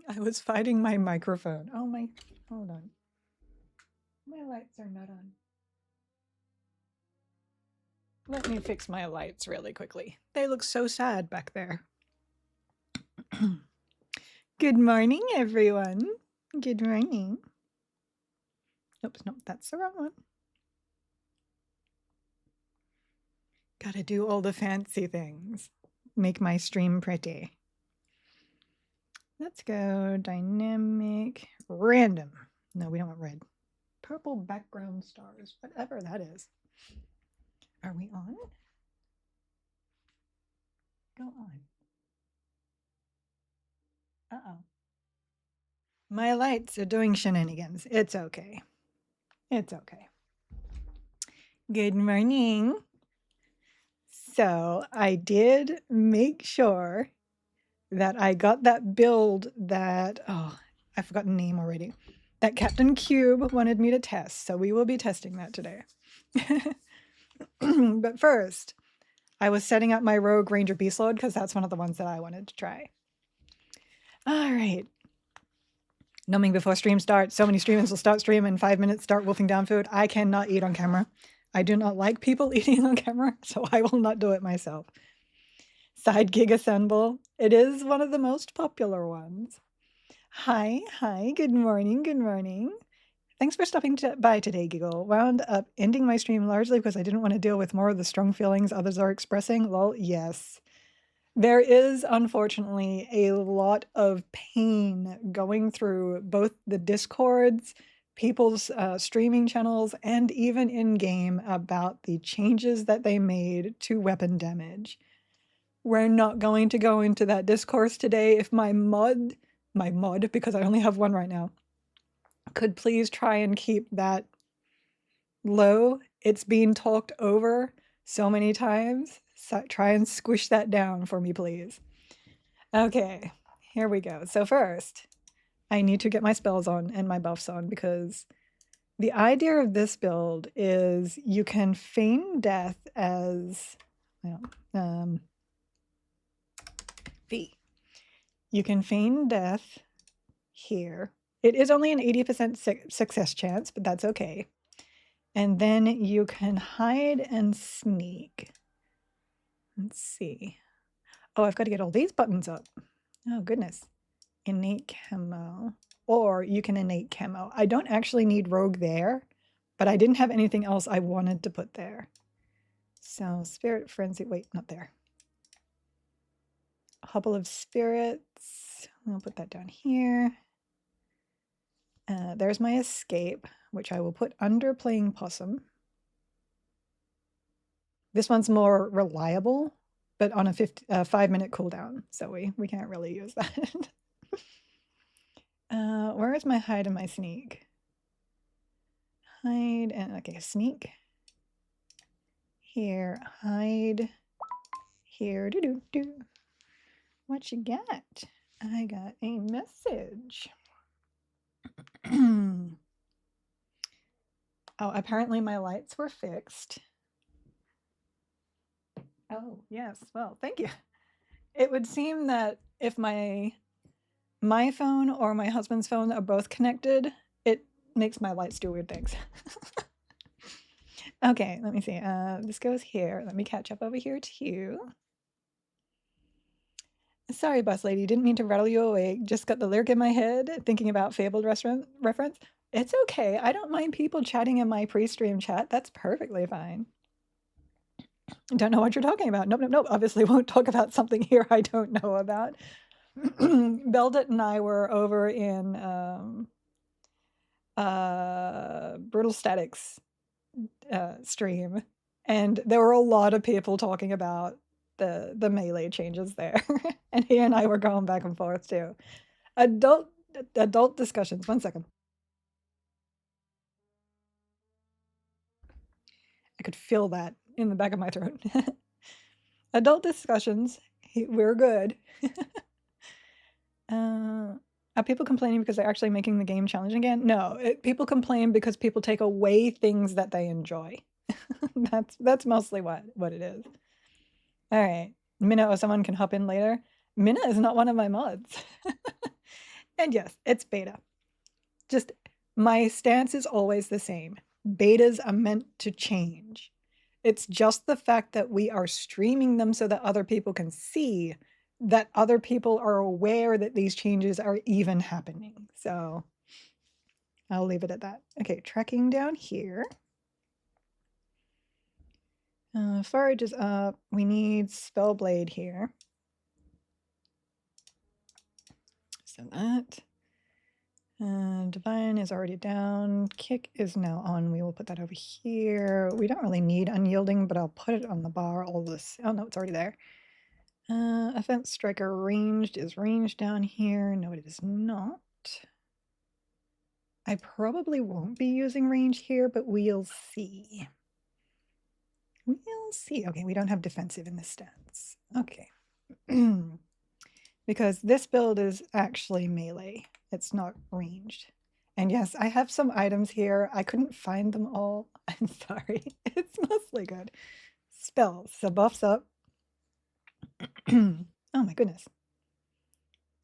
I was fighting my microphone. Oh my, hold on. My lights are not on. Let me fix my lights really quickly. They look so sad back there. Good morning, everyone. Good morning. Oops, no, that's the wrong one. Gotta do all the fancy things. Make my stream pretty. Let's go dynamic random. No, we don't want red. Purple background stars, whatever that is. Are we on? Go on. Uh-oh. My lights are doing shenanigans. It's okay. It's okay. Good morning. So I did make sure that I got that build that, oh, I've forgotten the name already, that Captain Cube wanted me to test. So we will be testing that today. But first, I was setting up my Rogue Ranger Beast Lord because that's one of the ones that I wanted to try. All right. Numbing before stream starts. So many streamers will start stream in 5 minutes, start wolfing down food. I cannot eat on camera. I do not like people eating on camera, so I will not do it myself. Side gig assemble. It is one of the most popular ones. Hi, good morning, good morning. Thanks for stopping by today, Giggle. Wound up ending my stream largely because I didn't want to deal with more of the strong feelings others are expressing. Lol, yes. There is, unfortunately, a lot of pain going through both the Discords, people's streaming channels, and even in-game about the changes that they made to weapon damage. We're not going to go into that discourse today. If my mod, because I only have one right now, could please try and keep that low. It's being talked over so many times. So try and squish that down for me, please. Okay, here we go. So first, I need to get my spells on and my buffs on because the idea of this build is you can feign death as, V. You can feign death here. It is only an 80% success chance, but that's okay. And then you can hide and sneak. Let's see. Oh, I've got to get all these buttons up. Oh, goodness. Innate camo. Or you can innate camo. I don't actually need rogue there, but I didn't have anything else I wanted to put there. So spirit frenzy. Wait, not there. Hubble of spirits. I'll put that down here. There's my escape, which I will put under playing possum. This one's more reliable, but on a 5-minute cooldown, so we can't really use that. Where is my hide and my sneak? Hide and, okay, sneak. Here, hide. Here, do. What you got? I got a message. Oh, apparently my lights were fixed. Oh, yes. Well, thank you. It would seem that if my phone or my husband's phone are both connected, it makes my lights do weird things. Okay, let me see. This goes here. Let me catch up over here too. Sorry, boss lady. Didn't mean to rattle you awake. Just got the lyric in my head, thinking about Fabled restaurant reference. It's okay. I don't mind people chatting in my pre-stream chat. That's perfectly fine. Don't know what you're talking about. Nope. Obviously won't talk about something here I don't know about. Beldit and I were over in Brutal Statics stream, and there were a lot of people talking about the melee changes there. And he and I were going back and forth too. Adult discussions. 1 second. I could feel that in the back of my throat. Adult discussions. We're good. Are people complaining because they're actually making the game challenging again? No, people complain because people take away things that they enjoy. That's mostly what it is. All right, Minna, or someone can hop in later. Minna is not one of my mods. And yes, it's beta. Just my stance is always the same. Betas are meant to change. It's just the fact that we are streaming them so that other people can see that other people are aware that these changes are even happening. So I'll leave it at that. Okay, tracking down here. Forage is up. We need Spellblade here. So that. Divine is already down. Kick is now on. We will put that over here. We don't really need Unyielding, but I'll put it on the bar. All this. Oh no, it's already there. Offense Striker ranged is ranged down here. No, it is not. I probably won't be using range here, but we'll see. We'll see. Okay, we don't have defensive in this stats. Okay. Because this build is actually melee. It's not ranged. And yes, I have some items here. I couldn't find them all. I'm sorry. It's mostly good. Spells. So buffs up. Oh my goodness.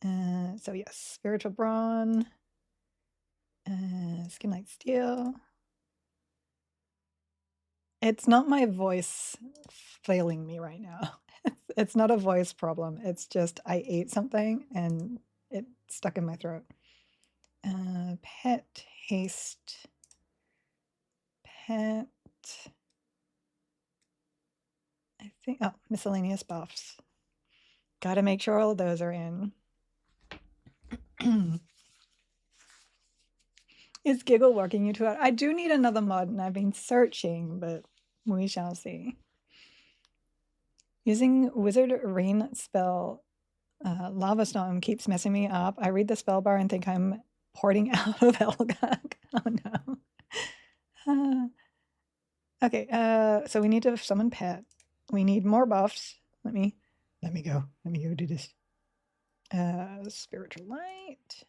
So yes, Spiritual Brawn. Skin Like Steel. It's not my voice failing me right now. It's not a voice problem. It's just I ate something and it stuck in my throat. Pet, haste, pet. I think, oh, miscellaneous buffs. Gotta make sure all of those are in. Is Giggle working you too out? I do need another mod and I've been searching, but we shall see. Using Wizard Rain spell, Lava Storm keeps messing me up. I read the spell bar and think I'm porting out of Elgak. Oh no. Okay, so we need to summon Pet. We need more buffs. Let me go. Let me go do this. Spiritual Light.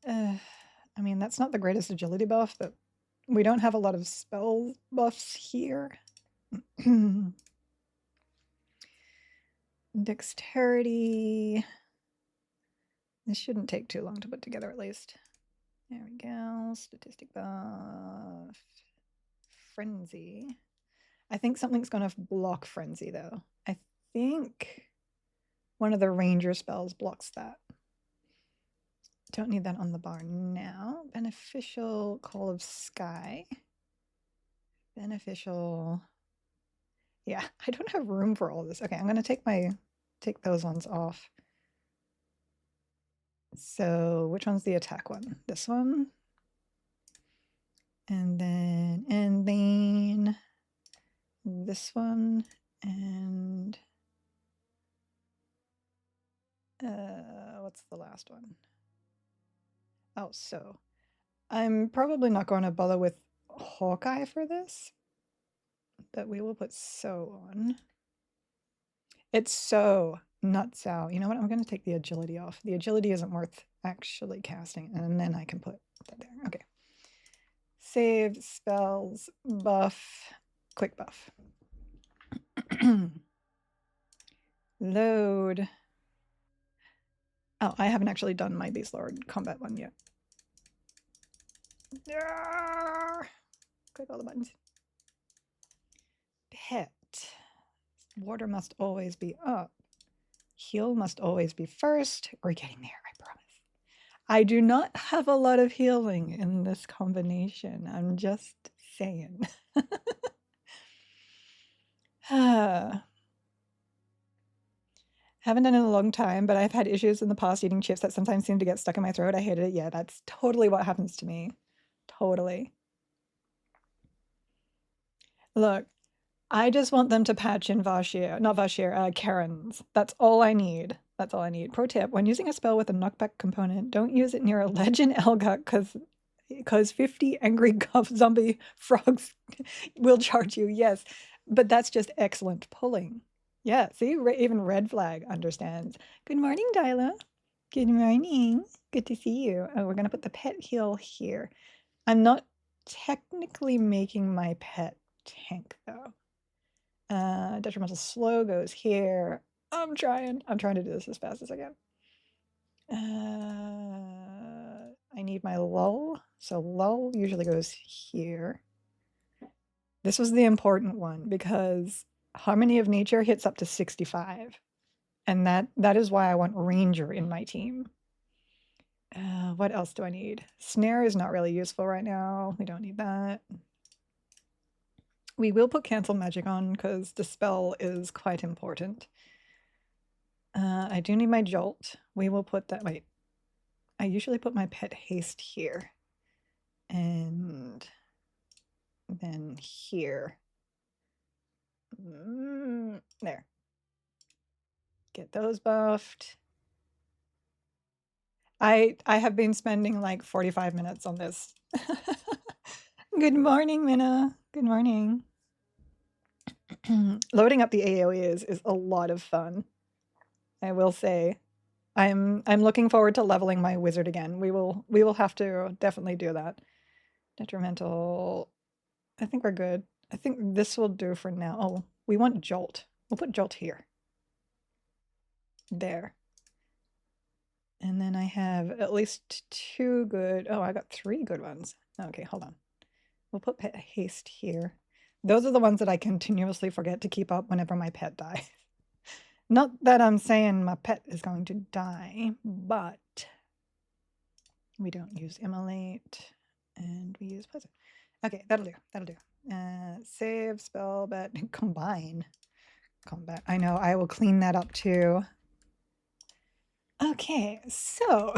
I mean, that's not the greatest agility buff, but we don't have a lot of spell buffs here. Dexterity. This shouldn't take too long to put together, at least. There we go. Statistic buff. Frenzy. I think something's going to block Frenzy, though. I think one of the ranger spells blocks that. Don't need that on the bar now. Beneficial Call of Sky. Beneficial. Yeah, I don't have room for all this. Okay, I'm going to take those ones off. So which one's the attack one? This one. And then this one and what's the last one? Oh, so I'm probably not going to bother with Hawkeye for this, but we will put So on. It's So, not Sow. You know what? I'm going to take the agility off. The agility isn't worth actually casting, and then I can put that there. Okay. Save, spells, buff, quick buff. Load. Oh, I haven't actually done my Beast Lord combat one yet. Click all the buttons. Pet. Water must always be up. Heal must always be first. We're getting there, I promise. I do not have a lot of healing in this combination. I'm just saying. Haven't done it in a long time, but I've had issues in the past eating chips that sometimes seem to get stuck in my throat. I hated it. Yeah, that's totally what happens to me. Totally. Look, I just want them to patch in Karen's. That's all I need. That's all I need. Pro tip, when using a spell with a knockback component, don't use it near a legend Elgak because 50 angry zombie frogs will charge you. Yes, but that's just excellent pulling. Yeah, see, even Red Flag understands. Good morning, Dyla. Good morning. Good to see you. Oh, we're going to put the pet heal here. I'm not technically making my pet tank, though. Detrimental slow goes here. I'm trying to do this as fast as I can. I need my lull. So lull usually goes here. This was the important one because Harmony of Nature hits up to 65. And that is why I want Ranger in my team. What else do I need? Snare is not really useful right now. We don't need that. We will put Cancel Magic on because Dispel is quite important. I do need my Jolt. We will put that, wait. I usually put my Pet Haste here. And then here. There. Get those buffed. I have been spending like 45 minutes on this. Good morning, Minna. Good morning. Loading up the AoEs is a lot of fun. I will say. I'm looking forward to leveling my wizard again. We will have to definitely do that. Detrimental. I think we're good. I think this will do for now. Oh, we want Jolt. We'll put Jolt here. There. And then I have at least 2 good. Oh, I got 3 good ones. Okay, hold on. We'll put Pet Haste here. Those are the ones that I continuously forget to keep up whenever my pet dies. Not that I'm saying my pet is going to die, but we don't use Immolate and we use Poison. Okay, that'll do. That'll do. Save, spell, bet, combine. Combat. I know, I will clean that up too. Okay, so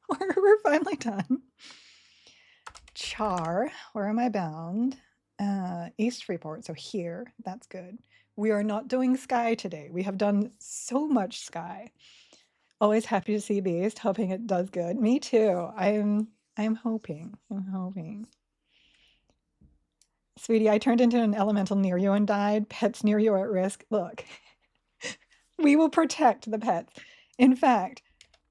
we're finally done. Char, where am I bound? East Freeport, so here, that's good. We are not doing Sky today. We have done so much Sky. Always happy to see Beast, hoping it does good. Me too. I'm hoping. I'm hoping. Sweetie, I turned into an elemental near you and died. Pets near you are at risk. Look, we will protect the pets. In fact,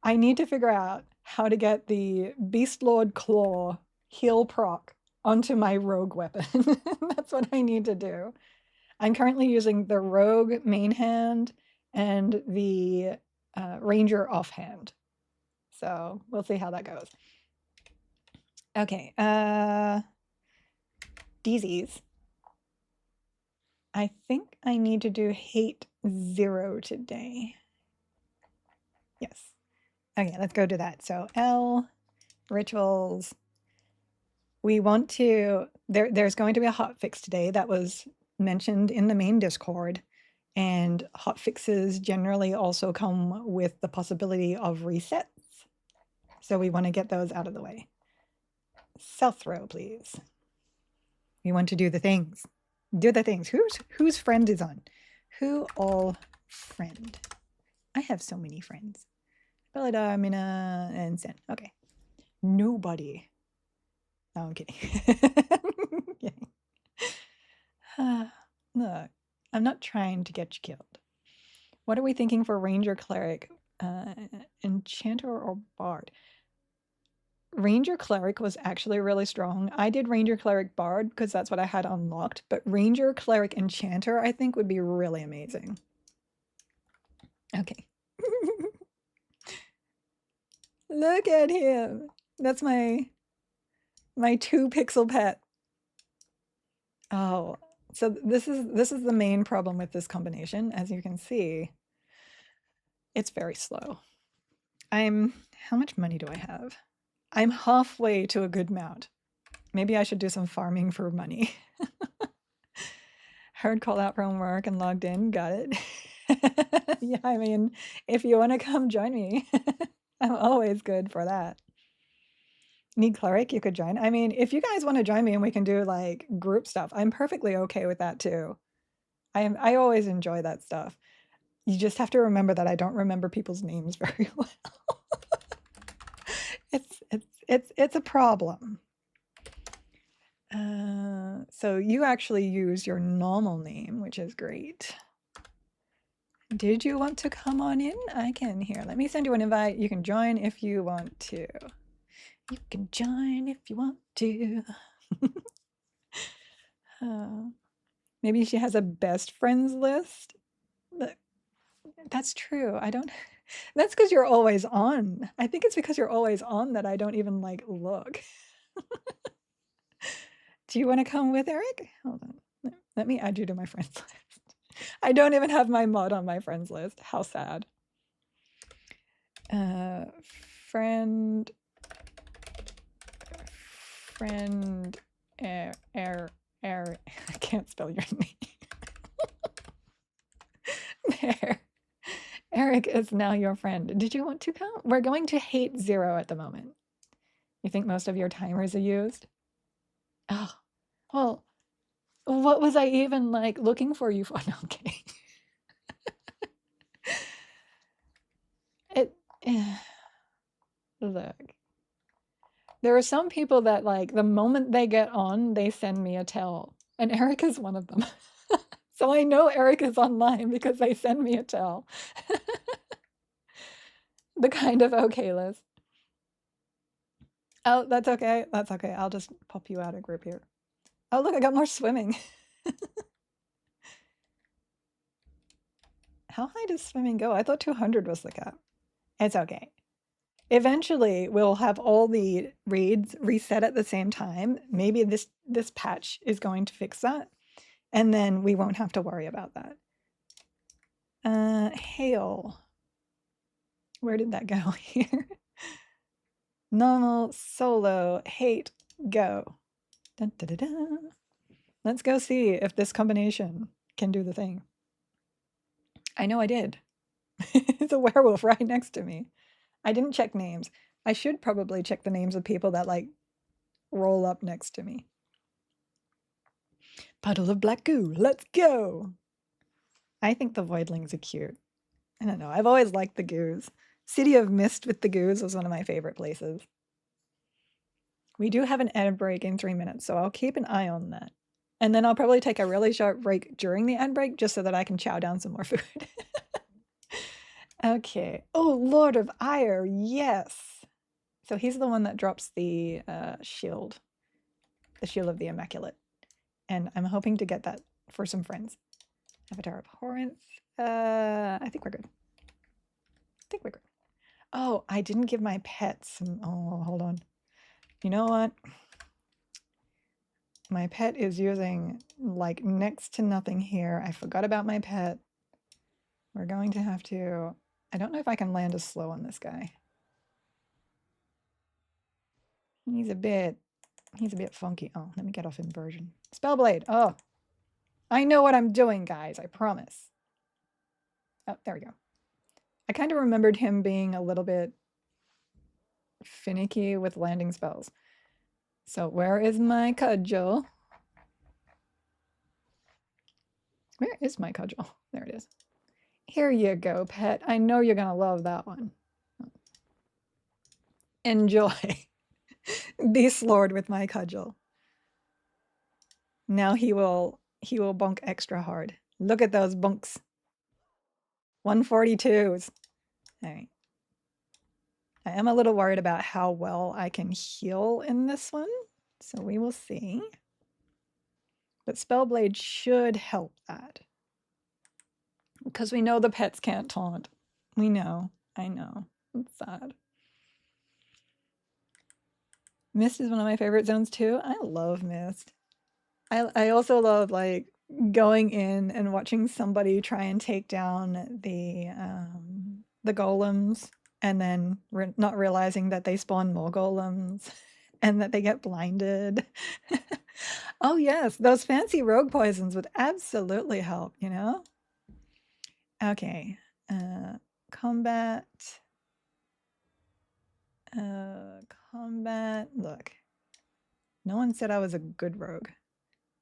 I need to figure out how to get the Beast Lord Claw heal proc onto my rogue weapon. That's what I need to do. I'm currently using the rogue main hand and the ranger offhand. So we'll see how that goes. Okay, DZs. I think I need to do hate 0 today. Yes. Okay, let's go do that. So L, rituals. We want to, there's going to be a hotfix today that was mentioned in the main Discord. And hotfixes generally also come with the possibility of resets. So we want to get those out of the way. South row, please. We want to do the things. Do the things. Whose friend is on? Who all friend? I have so many friends. Belladar, Mina, and Sen. Okay. Nobody. No, I'm kidding. Look, I'm not trying to get you killed. What are we thinking for Ranger Cleric? Enchanter or Bard? Ranger Cleric was actually really strong. I did Ranger Cleric Bard because that's what I had unlocked, but Ranger Cleric Enchanter I think would be really amazing. Okay. Look at him. That's my 2-pixel pet. Oh, so this is the main problem with this combination. As you can see, it's very slow. How much money do I have? I'm halfway to a good mount. Maybe I should do some farming for money. Heard call out from work and logged in. Got it. Yeah, I mean, if you want to come join me, I'm always good for that. Need cleric, you could join. I mean, if you guys want to join me and we can do like group stuff, I'm perfectly okay with that too. I always enjoy that stuff. You just have to remember that I don't remember people's names very well. It's a problem. So you actually use your normal name, which is great. Did you want to come on in? I can here. Let me send you an invite. You can join if you want to. You can join if you want to. Maybe she has a best friends list. But that's true. I don't. That's because you're always on. I think it's because you're always on that I don't even like look. Do you want to come with Eric? Hold on. Let me add you to my friends list. I don't even have my mod on my friends list. How sad. Friend, I can't spell your name. There. Eric is now your friend. Did you want to come? We're going to hate 0 at the moment. You think most of your timers are used? Oh, well, what was I even like looking for you for? No, I'm kidding. Look. There are some people that like the moment they get on, they send me a tell. And Eric is one of them. So I know Eric is online because they send me a tell. The kind of okay list. Oh, that's okay. That's okay. I'll just pop you out of group here. Oh, look, I got more swimming. How high does swimming go? I thought 200 was the cap. It's okay. Eventually, we'll have all the raids reset at the same time. Maybe this patch is going to fix that, and then we won't have to worry about that. Hail. Where did that go here? Normal, solo, hate, go. Dun, dun, dun, dun. Let's go see if this combination can do the thing. I know I did. It's a werewolf right next to me. I didn't check names. I should probably check the names of people that like roll up next to me. Puddle of black goo, let's go. I think the voidlings are cute. I don't know, I've always liked the goos. City of Mist with the goos was one of my favorite places. We do have an ad break in 3 minutes, so I'll keep an eye on that. And then I'll probably take a really short break during the ad break just so that I can chow down some more food. Okay. Oh, Lord of Ire, yes. So he's the one that drops the shield of the Immaculate. And I'm hoping to get that for some friends. Avatar Abhorrence. I think we're good. Oh, I didn't give my pets. Oh, hold on. You know what? My pet is using like next to nothing here. I forgot about my pet. We're going to have to... I don't know if I can land a slow on this guy. He's a bit funky. Oh, let me get off inversion. Spellblade. Oh, I know what I'm doing, guys. I promise. Oh, there we go. I kind of remembered him being a little bit finicky with landing spells. So where is my cudgel? Where is my cudgel? There it is. Here you go, pet. I know you're going to love that one. Enjoy. Beast Lord with my cudgel. Now he will bonk extra hard. Look at those bunks. 142s. All right. I am a little worried about how well I can heal in this one, so we will see. But Spellblade should help that. Because we know the pets can't taunt. We know. I know. It's sad. Mist is one of my favorite zones too. I love Mist. I also love like going in and watching somebody try and take down the golems and then not realizing that they spawn more golems and that they get blinded. Oh yes, those fancy rogue poisons would absolutely help, you know? Okay, combat. Combat, look. No one said I was a good rogue.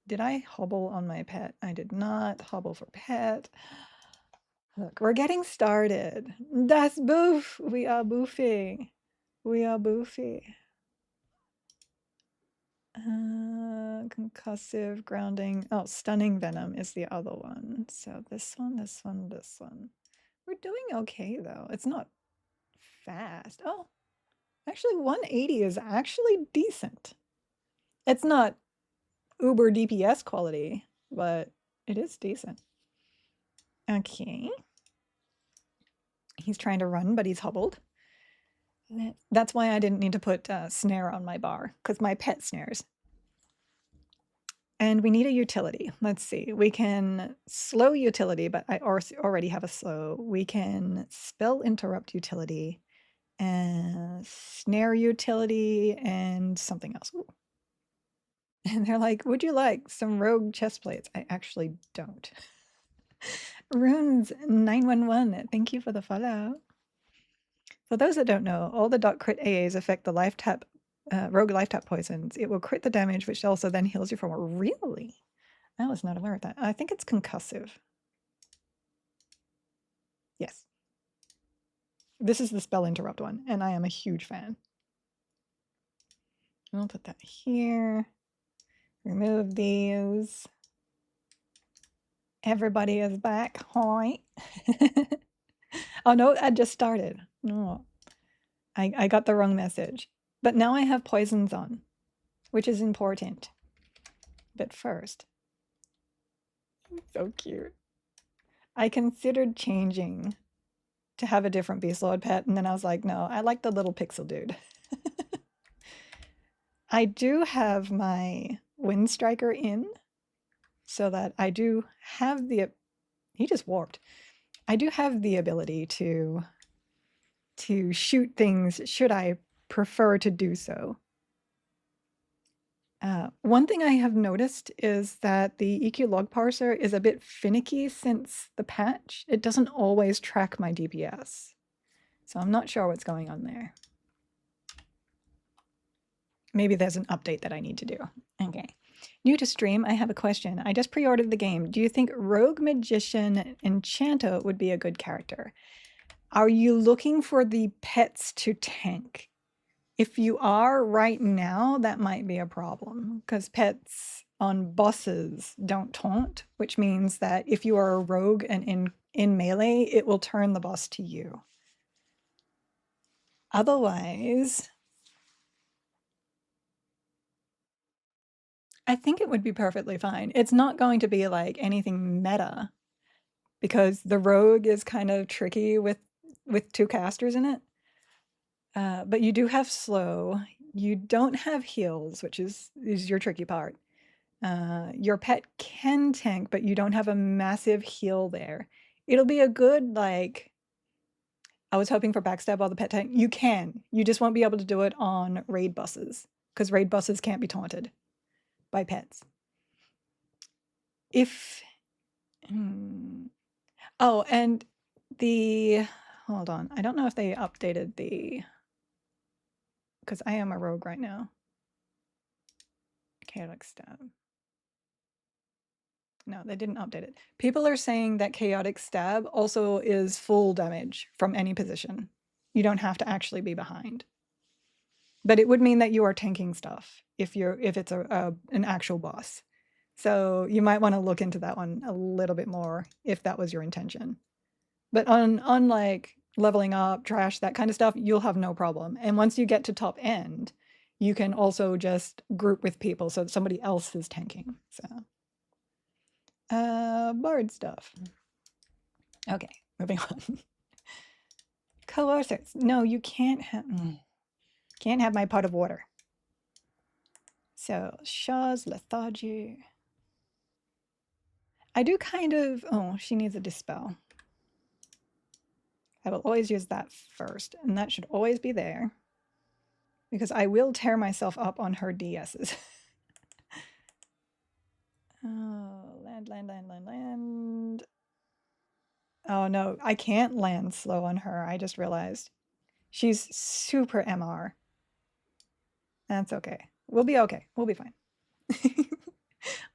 Did I hobble on my pet? I did not hobble for pet. Look, we're getting started. Das boof. We are boofing. We are boofy. Concussive, grounding. Oh, stunning venom is the other one. So this one, this one, this one. We're doing okay though. It's not fast. Oh, actually 180 is actually decent. It's not uber DPS quality, but it is decent. Okay. He's trying to run, but he's hobbled. That's why I didn't need to put snare on my bar, because my pet snares. And we need a utility. Let's see. We can slow utility, but I already have a slow. We can spell interrupt utility and snare utility and something else. Ooh. And they're like, would you like some rogue chest plates? I actually don't. Runes 911, thank you for the follow. For those that don't know, all the .crit AAs affect the life tap, rogue life tap poisons. It will crit the damage, which also then heals you for more. Really? I was not aware of that. I think it's concussive. Yes. This is the spell interrupt one, and I am a huge fan. I'll put that here. Remove these. Everybody is back. Hi. Oh no, I just started. No. I got the wrong message. But now I have poisons on, which is important. But first, so cute. I considered changing to have a different Beast Lord pet, and then I was like, no, I like the little pixel dude. I do have my Wind Striker in, so that I do have the... He just warped. I do have the ability to shoot things should I prefer to do so. One thing I have noticed is that the EQ log parser is a bit finicky since the patch. It doesn't always track my DPS. So I'm not sure what's going on there. Maybe there's an update that I need to do. Okay. New to stream, I have a question. I just pre-ordered the game. Do you think Rogue Magician Enchanto would be a good character? Are you looking for the pets to tank? If you are right now, that might be a problem because pets on bosses don't taunt, which means that if you are a rogue and in melee, it will turn the boss to you. Otherwise, I think it would be perfectly fine. It's not going to be like anything meta because the rogue is kind of tricky with two casters in it. But you do have slow. You don't have heals, which is your tricky part. Your pet can tank, but you don't have a massive heal there. It'll be a good, like, I was hoping for backstab while the pet tank. You can. You just won't be able to do it on raid buses because raid buses can't be taunted by pets. If... Oh, and the... Hold on. I don't know if they updated the... Because I am a rogue right now. Chaotic stab. No, they didn't update it. People are saying that Chaotic Stab also is full damage from any position. You don't have to actually be behind. But it would mean that you are tanking stuff if it's an actual boss. So you might want to look into that one a little bit more if that was your intention. But on like leveling up, trash, that kind of stuff, you'll have no problem. And once you get to top end, you can also just group with people so that somebody else is tanking. So bard stuff. Okay, moving on. Coercers. No, you can't have my pot of water. So Shaw's lethargy. I do kind of... Oh, she needs a dispel. I will always use that first, and that should always be there. Because I will tear myself up on her DSs. Oh, land. Oh no, I can't land slow on her. I just realized. She's super MR. That's okay. We'll be okay. We'll be fine.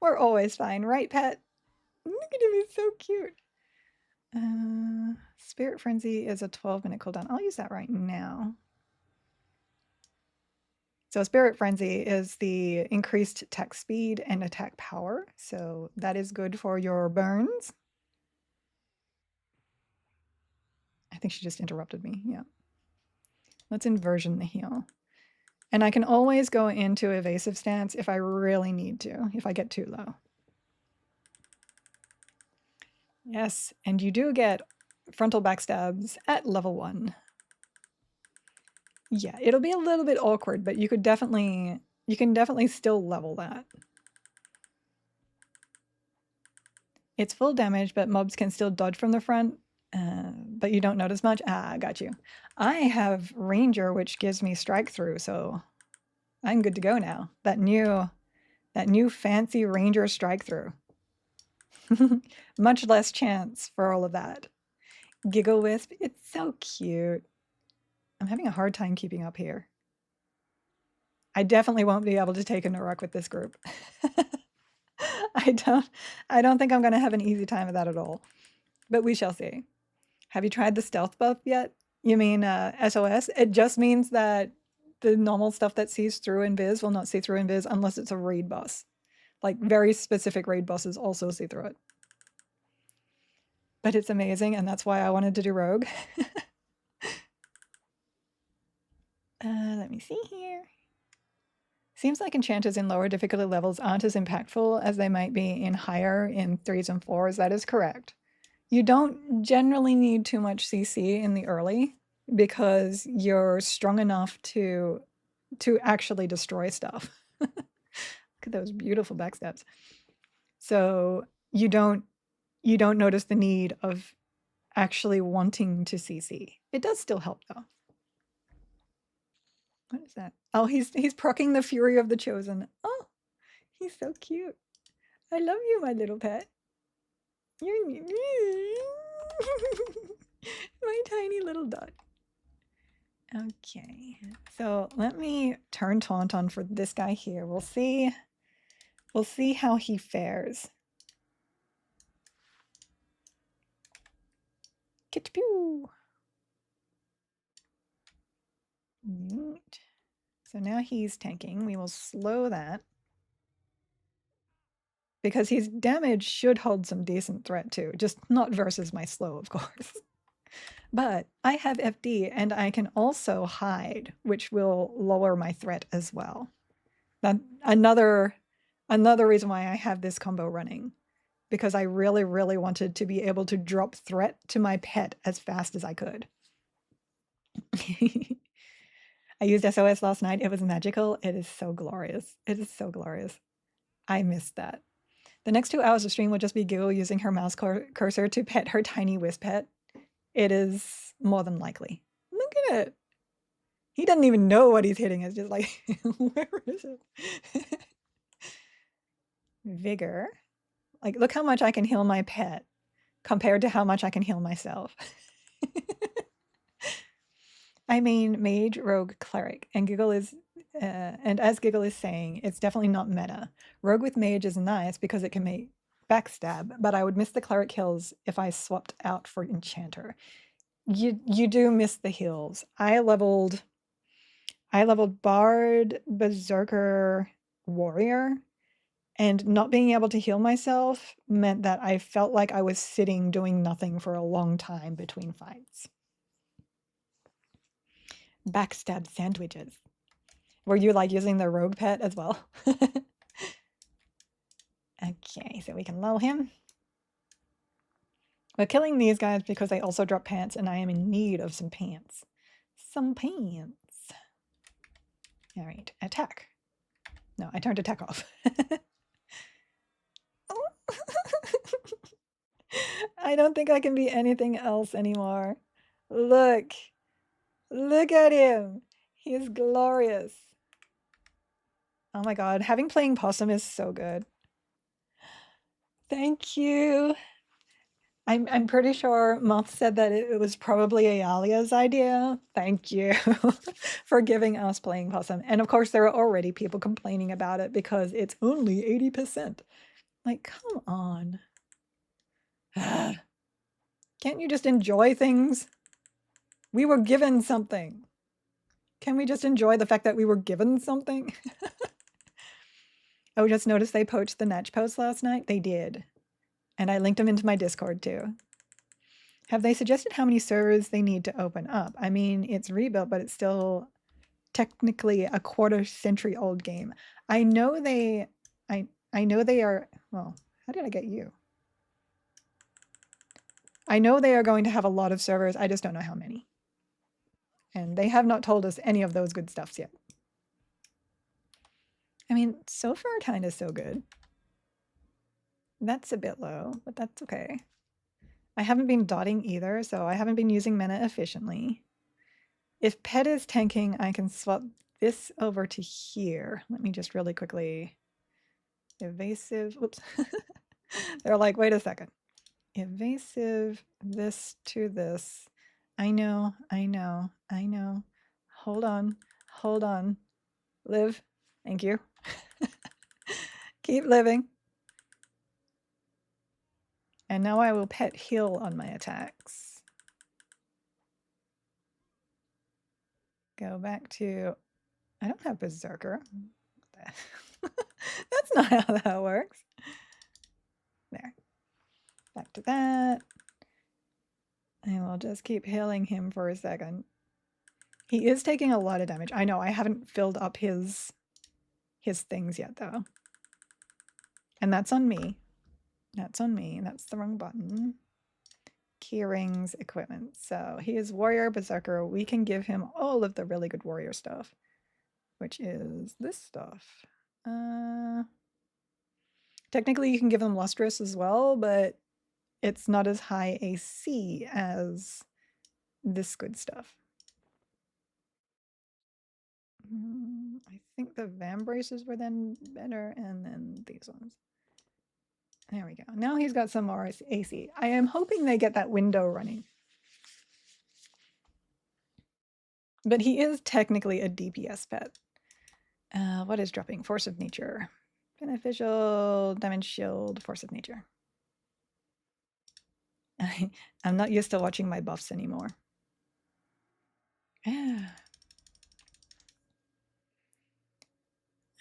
We're always fine, right, pet? Look at him, he's so cute. Spirit Frenzy is a 12-minute cooldown. I'll use that right now. So Spirit Frenzy is the increased attack speed and attack power. So that is good for your burns. I think she just interrupted me. Yeah. Let's inversion the heal. And I can always go into evasive stance if I really need to, if I get too low. Yes, and you do get frontal backstabs at level 1. Yeah, it'll be a little bit awkward, but you can definitely still level that. It's full damage, but mobs can still dodge from the front, but you don't notice much. Ah, got you. I have Ranger, which gives me strike through, so I'm good to go now. That new fancy Ranger strike through. Much less chance for all of that. Giggle Wisp, it's so cute. I'm having a hard time keeping up here. I definitely won't be able to take a Naruk with this group. I don't think I'm going to have an easy time with that at all. But we shall see. Have you tried the stealth buff yet? You mean SOS? It just means that the normal stuff that sees through invis will not see through invis unless it's a raid boss. Like very specific raid bosses also see through it. But it's amazing, and that's why I wanted to do Rogue. Let me see here. Seems like enchanters in lower difficulty levels aren't as impactful as they might be in higher in 3s and 4s. That is correct. You don't generally need too much CC in the early because you're strong enough to actually destroy stuff. Look at those beautiful backstabs. So you don't notice the need of actually wanting to CC. It does still help though. What is that? Oh, he's proccing the fury of the chosen. Oh, he's so cute. I love you, my little pet. You're my tiny little dot. Okay, so let me turn taunt on for this guy here. We'll see how he fares. Kitpew. Neat. So now he's tanking. We will slow that. Because his damage should hold some decent threat too, just not versus my slow, of course. But I have FD and I can also hide, which will lower my threat as well. That another reason why I have this combo running, because I really, really wanted to be able to drop threat to my pet as fast as I could. I used SOS last night. It was magical. It is so glorious. It is so glorious. I missed that. The next 2 hours of stream will just be Giggle using her mouse cursor to pet her tiny wisp pet. It is more than likely. Look at it. He doesn't even know what he's hitting. It's just like, where is it? Vigor. Like, look how much I can heal my pet compared to how much I can heal myself. I mean, mage, rogue, cleric, and Giggle is, and as Giggle is saying, it's definitely not meta. Rogue with mage is nice because it can make backstab, but I would miss the cleric hills if I swapped out for enchanter. You do miss the hills. I leveled bard, berserker, warrior, and not being able to heal myself meant that I felt like I was sitting doing nothing for a long time between fights. Backstab sandwiches. Were you like using the rogue pet as well? Okay, so we can lull him. We're killing these guys because they also drop pants and I am in need of some pants. Some pants. All right, attack. No, I turned attack off. I don't think I can be anything else anymore. Look. Look at him. He is glorious. Oh my god, having playing possum is so good. Thank you. I'm pretty sure Moth said that it was probably Ayalia's idea. Thank you for giving us playing possum. And of course, there are already people complaining about it because it's only 80%. Like, come on. Can't you just enjoy things? We were given something. Can we just enjoy the fact that we were given something? Oh, just noticed they poached the Natch post last night? They did. And I linked them into my Discord too. Have they suggested how many servers they need to open up? I mean, it's rebuilt, but it's still technically a quarter-century old game. I know they are, well, how did I get you? I know they are going to have a lot of servers. I just don't know how many. And they have not told us any of those good stuffs yet. I mean, so far kind of so good. That's a bit low, but that's okay. I haven't been dotting either, so I haven't been using mana efficiently. If pet is tanking, I can swap this over to here. Let me just really quickly... Evasive, whoops. They're like, wait a second. Evasive this to this. I know. Hold on. Live. Thank you. Keep living. And now I will pet heal on my attacks. Go back to... I don't have Berserker. That's not how that works. There. Back to that. And we'll just keep healing him for a second. He is taking a lot of damage. I know, I haven't filled up his things yet, though. And that's on me. That's on me. That's the wrong button. Key rings, equipment. So he is warrior, berserker. We can give him all of the really good warrior stuff, which is this stuff. Technically, you can give him lustrous as well, but it's not as high AC as this good stuff. I think the Vambraces were then better, and then these ones. There we go. Now he's got some more AC. I am hoping they get that window running. But he is technically a DPS pet. What is dropping? Force of Nature. Beneficial, Diamond Shield, Force of Nature. I'm not used to watching my buffs anymore.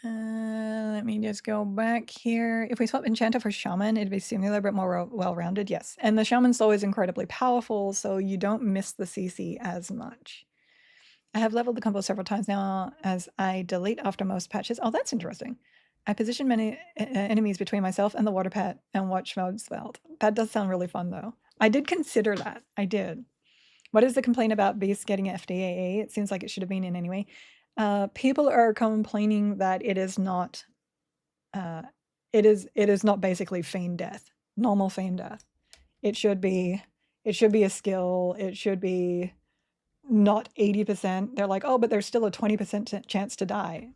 Let me just go back here. If we swap Enchanter for Shaman, it'd be similar but more well-rounded. Yes, and the Shaman Soul is incredibly powerful, so you don't miss the CC as much. I have leveled the combo several times now as I delete after most patches. Oh, that's interesting. I position many enemies between myself and the water pet and watch mode spelled. That does sound really fun, though. I did consider that. I did. What is the complaint about Beast getting FDAA? It seems like it should have been in anyway. People are complaining that it is not. It is not basically feign death, normal feign death. It should be a skill. It should be not 80%. They're like, oh, but there's still a 20% chance to die.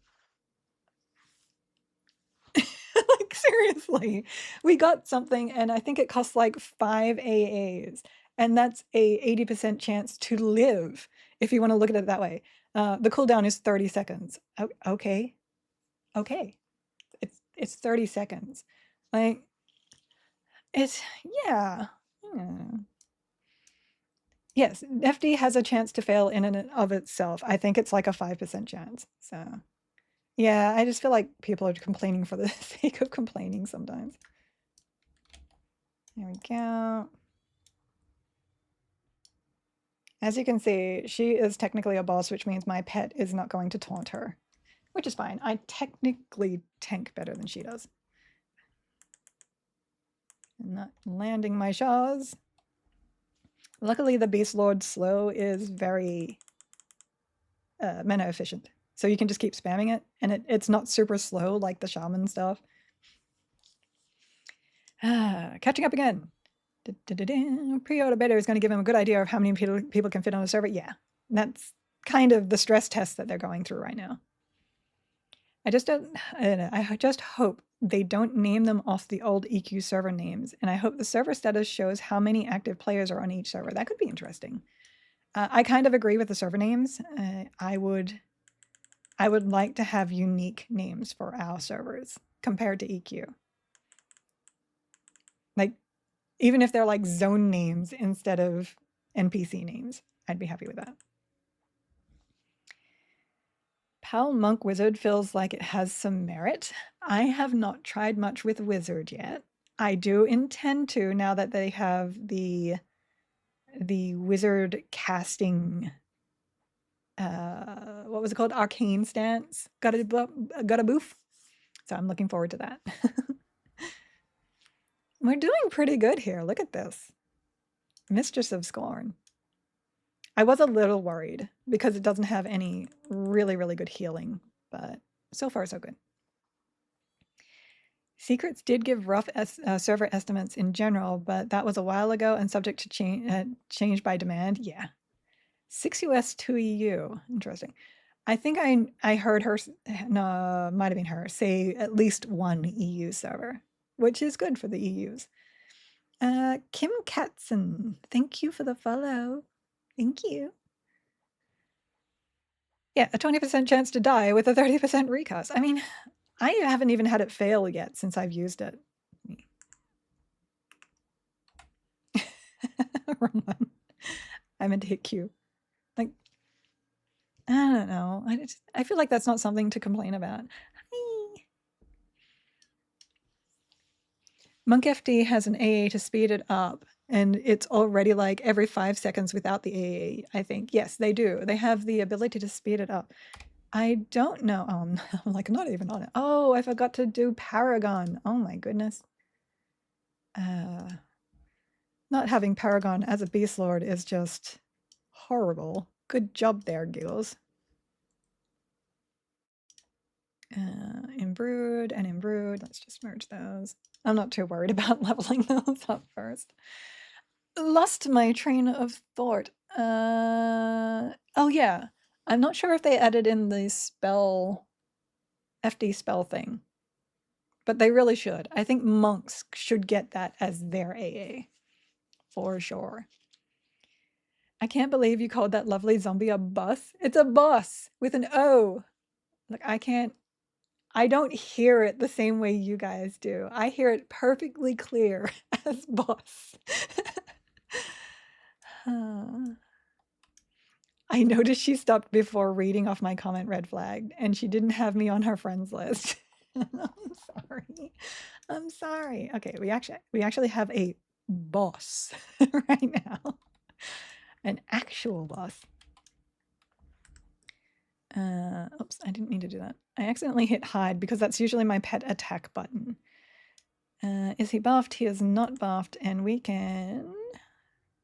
Like, seriously, we got something, and I think it costs like 5 AAs, and that's a 80% chance to live, if you want to look at it that way. The cooldown is 30 seconds. Okay. It's 30 seconds. Like, it's, yeah. Yes, FD has a chance to fail in and of itself. I think it's like a 5% chance. So, yeah, I just feel like people are complaining for the sake of complaining sometimes. There we go. As you can see, she is technically a boss, which means my pet is not going to taunt her, which is fine. I technically tank better than she does. I'm not landing my shaws. Luckily, the Beast Lord slow is very mana efficient. So you can just keep spamming it, and it's not super slow like the shaman stuff. Catching up again. Pre-order beta is going to give him a good idea of how many people can fit on a server. Yeah, that's kind of the stress test that they're going through right now. I just hope they don't name them off the old EQ server names, and I hope the server status shows how many active players are on each server. That could be interesting. I kind of agree with the server names. I would like to have unique names for our servers compared to EQ. Like, even if they're like zone names instead of NPC names, I'd be happy with that. Pal Monk Wizard feels like it has some merit. I have not tried much with Wizard yet. I do intend to, now that they have the Wizard casting, what was it called? Arcane stance. Got a boof. So I'm looking forward to that. We're doing pretty good here. Look at this. Mistress of Scorn. I was a little worried because it doesn't have any really, really good healing, but so far so good. Secrets did give rough server estimates in general, but that was a while ago and subject to change by demand. Yeah. 6 US, 2 EU. Interesting. I think I heard her, no, might have been her, say at least one EU server, which is good for the EUs. Kim Katzen, thank you for the follow. Thank you. Yeah, a 20% chance to die with a 30% recast. I mean, I haven't even had it fail yet since I've used it. Wrong one. I meant to hit Q. Like, I don't know. I feel like that's not something to complain about. Hi. Monk FD has an AA to speed it up, and it's already like every 5 seconds without the AA, I think. Yes, they do. They have the ability to speed it up. I don't know. I'm like not even on it. Oh, I forgot to do Paragon. Oh my goodness. Not having Paragon as a Beast Lord is just horrible. Good job there, Giggles. Imbrued and Imbrued. Let's just merge those. I'm not too worried about leveling those up first. Lost my train of thought. Oh yeah. I'm not sure if they added in the spell, FD spell thing, but they really should. I think monks should get that as their AA, for sure. I can't believe you called that lovely zombie a bus. It's a bus with an O. Like, I don't hear it the same way you guys do. I hear it perfectly clear as boss. I noticed she stopped before reading off my comment red flagged, and she didn't have me on her friends list. I'm sorry. I'm sorry. Okay, we actually have a boss right now. An actual boss. Oops, I didn't mean to do that. I accidentally hit hide because that's usually my pet attack button. Is he buffed? He is not buffed, and we can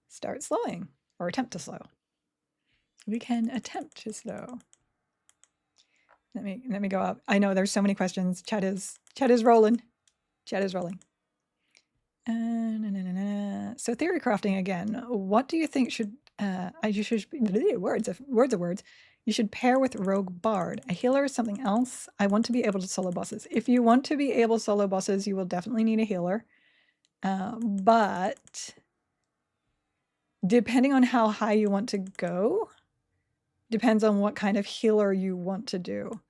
start slowing, or attempt to slow. We can attempt to slow. Let me go up. I know there's so many questions. Chat is rolling. Chat is rolling. So theory crafting again. What do you think should you should words of words? You should pair with Rogue Bard. A healer is something else. I want to be able to solo bosses. If you want to be able to solo bosses, you will definitely need a healer. But depending on how high you want to go, depends on what kind of healer you want to do.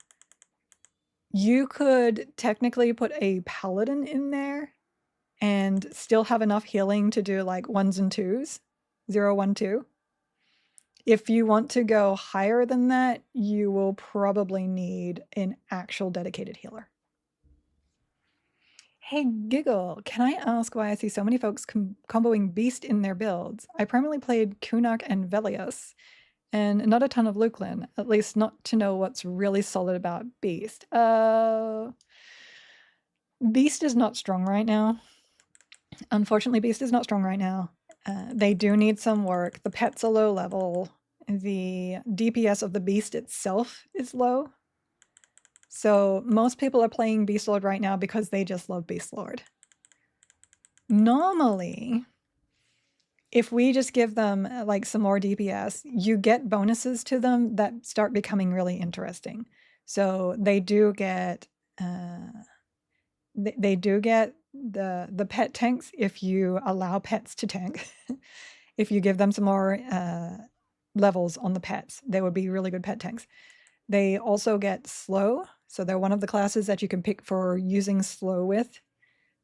You could technically put a paladin in there and still have enough healing to do like 1s and 2s, 0, 1, 2. If you want to go higher than that, you will probably need an actual dedicated healer. Hey, Giggle, can I ask why I see so many folks comboing Beast in their builds? I primarily played Kunark and Velius, and not a ton of Luklin, at least not to know what's really solid about Beast. Beast is not strong right now. Unfortunately, Beast is not strong right now. They do need some work. The pets are low level. The DPS of the Beast itself is low. So most people are playing Beast Lord right now because they just love Beast Lord. Normally, if we just give them like some more DPS, you get bonuses to them that start becoming really interesting. So they do get they do get the pet tanks if you allow pets to tank. If you give them some more levels on the pets, they would be really good pet tanks. They also get slow, so they're one of the classes that you can pick for using slow with.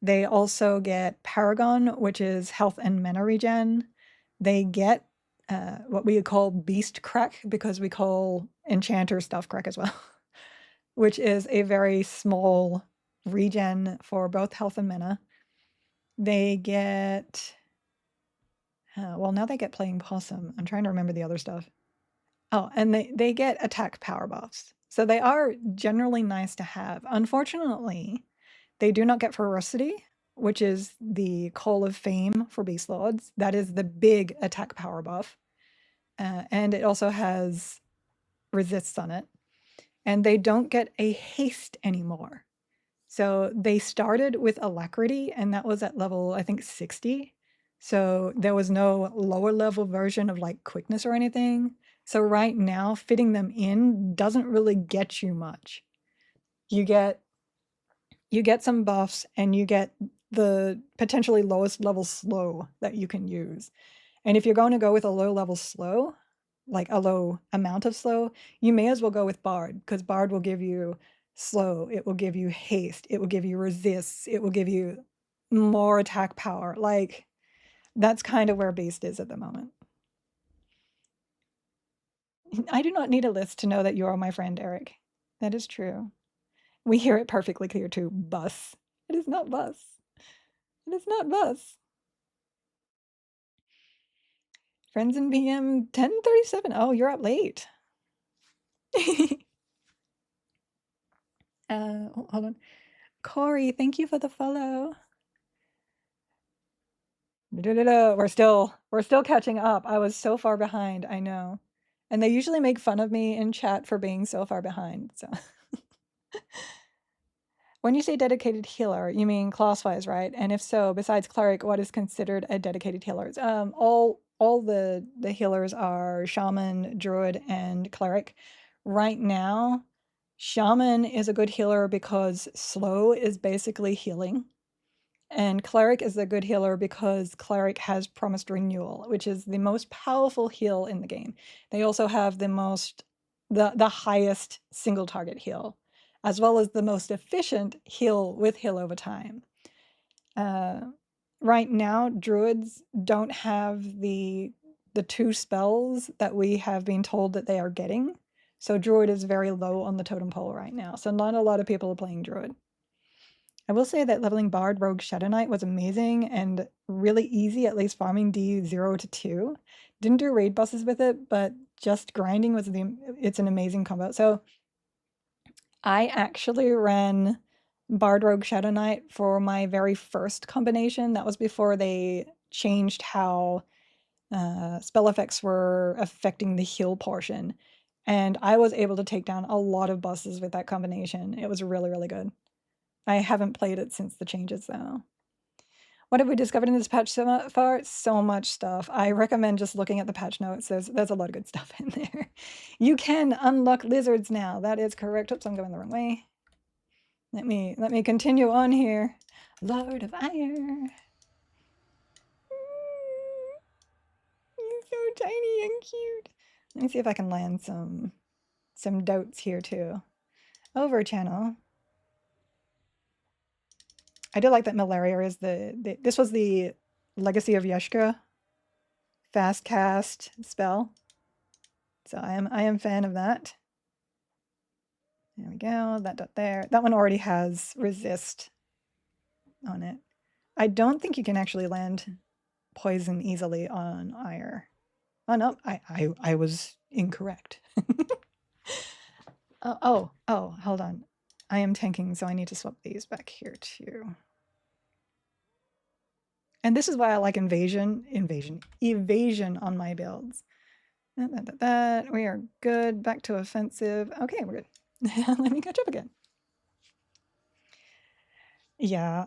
They also get Paragon, which is health and mana regen. They get what we call Beast Crack, because we call Enchanter Stuff Crack as well, which is a very small regen for both health and mana. They get, well, now they get Playing Possum. I'm trying to remember the other stuff. Oh, and they get attack power buffs. So they are generally nice to have. Unfortunately, they do not get ferocity, which is the Call of Fame for Beast Lords. That is the big attack power buff. And it also has resists on it. And they don't get a haste anymore. So they started with alacrity, and that was at level, I think, 60. So there was no lower level version of like quickness or anything. So right now, fitting them in doesn't really get you much. You get some buffs, and you get the potentially lowest level slow that you can use. And if you're going to go with a low level slow, like a low amount of slow, you may as well go with Bard, because Bard will give you slow, it will give you haste, it will give you resists, it will give you more attack power. Like, that's kind of where Beast is at the moment. I do not need a list to know that you are my friend, Eric. That is true. We hear it perfectly clear too. Bus. It is not bus. It is not bus. Friends in PM 10:37. Oh, you're up late. Hold on. Corey, thank you for the follow. We're still catching up. I was so far behind, I know. And they usually make fun of me in chat for being so far behind. So when you say dedicated healer, you mean class-wise, right? And if so, besides cleric, what is considered a dedicated healer? All the healers are shaman, druid, and cleric. Right now, shaman is a good healer because slow is basically healing. And cleric is a good healer because cleric has promised renewal, which is the most powerful heal in the game. They also have the highest single target heal, as well as the most efficient heal with heal over time. Right now, druids don't have the 2 spells that we have been told that they are getting. So druid is very low on the totem pole right now. So not a lot of people are playing druid. I will say that leveling Bard, Rogue, Shadow Knight was amazing and really easy, at least farming D0 to 2. Didn't do raid bosses with it, but just grinding it's an amazing combo. So I actually ran Bard, Rogue, Shadow Knight for my very first combination. That was before they changed how spell effects were affecting the heal portion. And I was able to take down a lot of bosses with that combination. It was really, really good. I haven't played it since the changes, though. What have we discovered in this patch so far? So much stuff. I recommend just looking at the patch notes. There's a lot of good stuff in there. You can unlock lizards now. That is correct. Oops, I'm going the wrong way. Let me continue on here. Lord of Ire. He's so tiny and cute. Let me see if I can land some doubts here too. Over channel. I do like that malaria is this was the Legacy of Yeshka fast cast spell. So I am fan of that. There we go. That dot there. That one already has resist on it. I don't think you can actually land poison easily on Ire. Oh no, I was incorrect. oh, hold on. I am tanking, so I need to swap these back here too. And this is why I like evasion on my builds. That. We are good. Back to offensive. Okay, we're good. Let me catch up again. Yeah,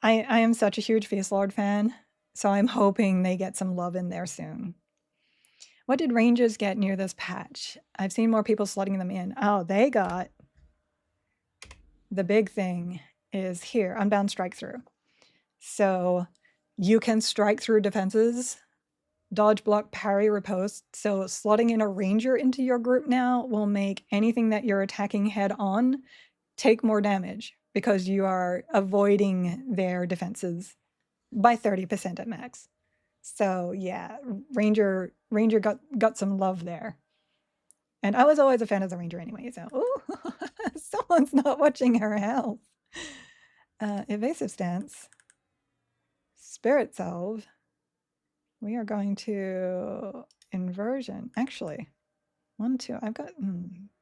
I am such a huge Face Lord fan, so I'm hoping they get some love in there soon. What did Rangers get near this patch? I've seen more people slotting them in. Oh, they got the big thing is here, Unbound Strike Through. So you can strike through defenses, dodge, block, parry, riposte. So slotting in a ranger into your group now will make anything that you're attacking head on take more damage because you are avoiding their defenses by 30% at max. So yeah, Ranger got some love there. And I was always a fan of the Ranger anyway, so ooh, someone's not watching her health. Evasive stance. Spirit Salve. We are going to inversion. Actually, 1, 2. I've got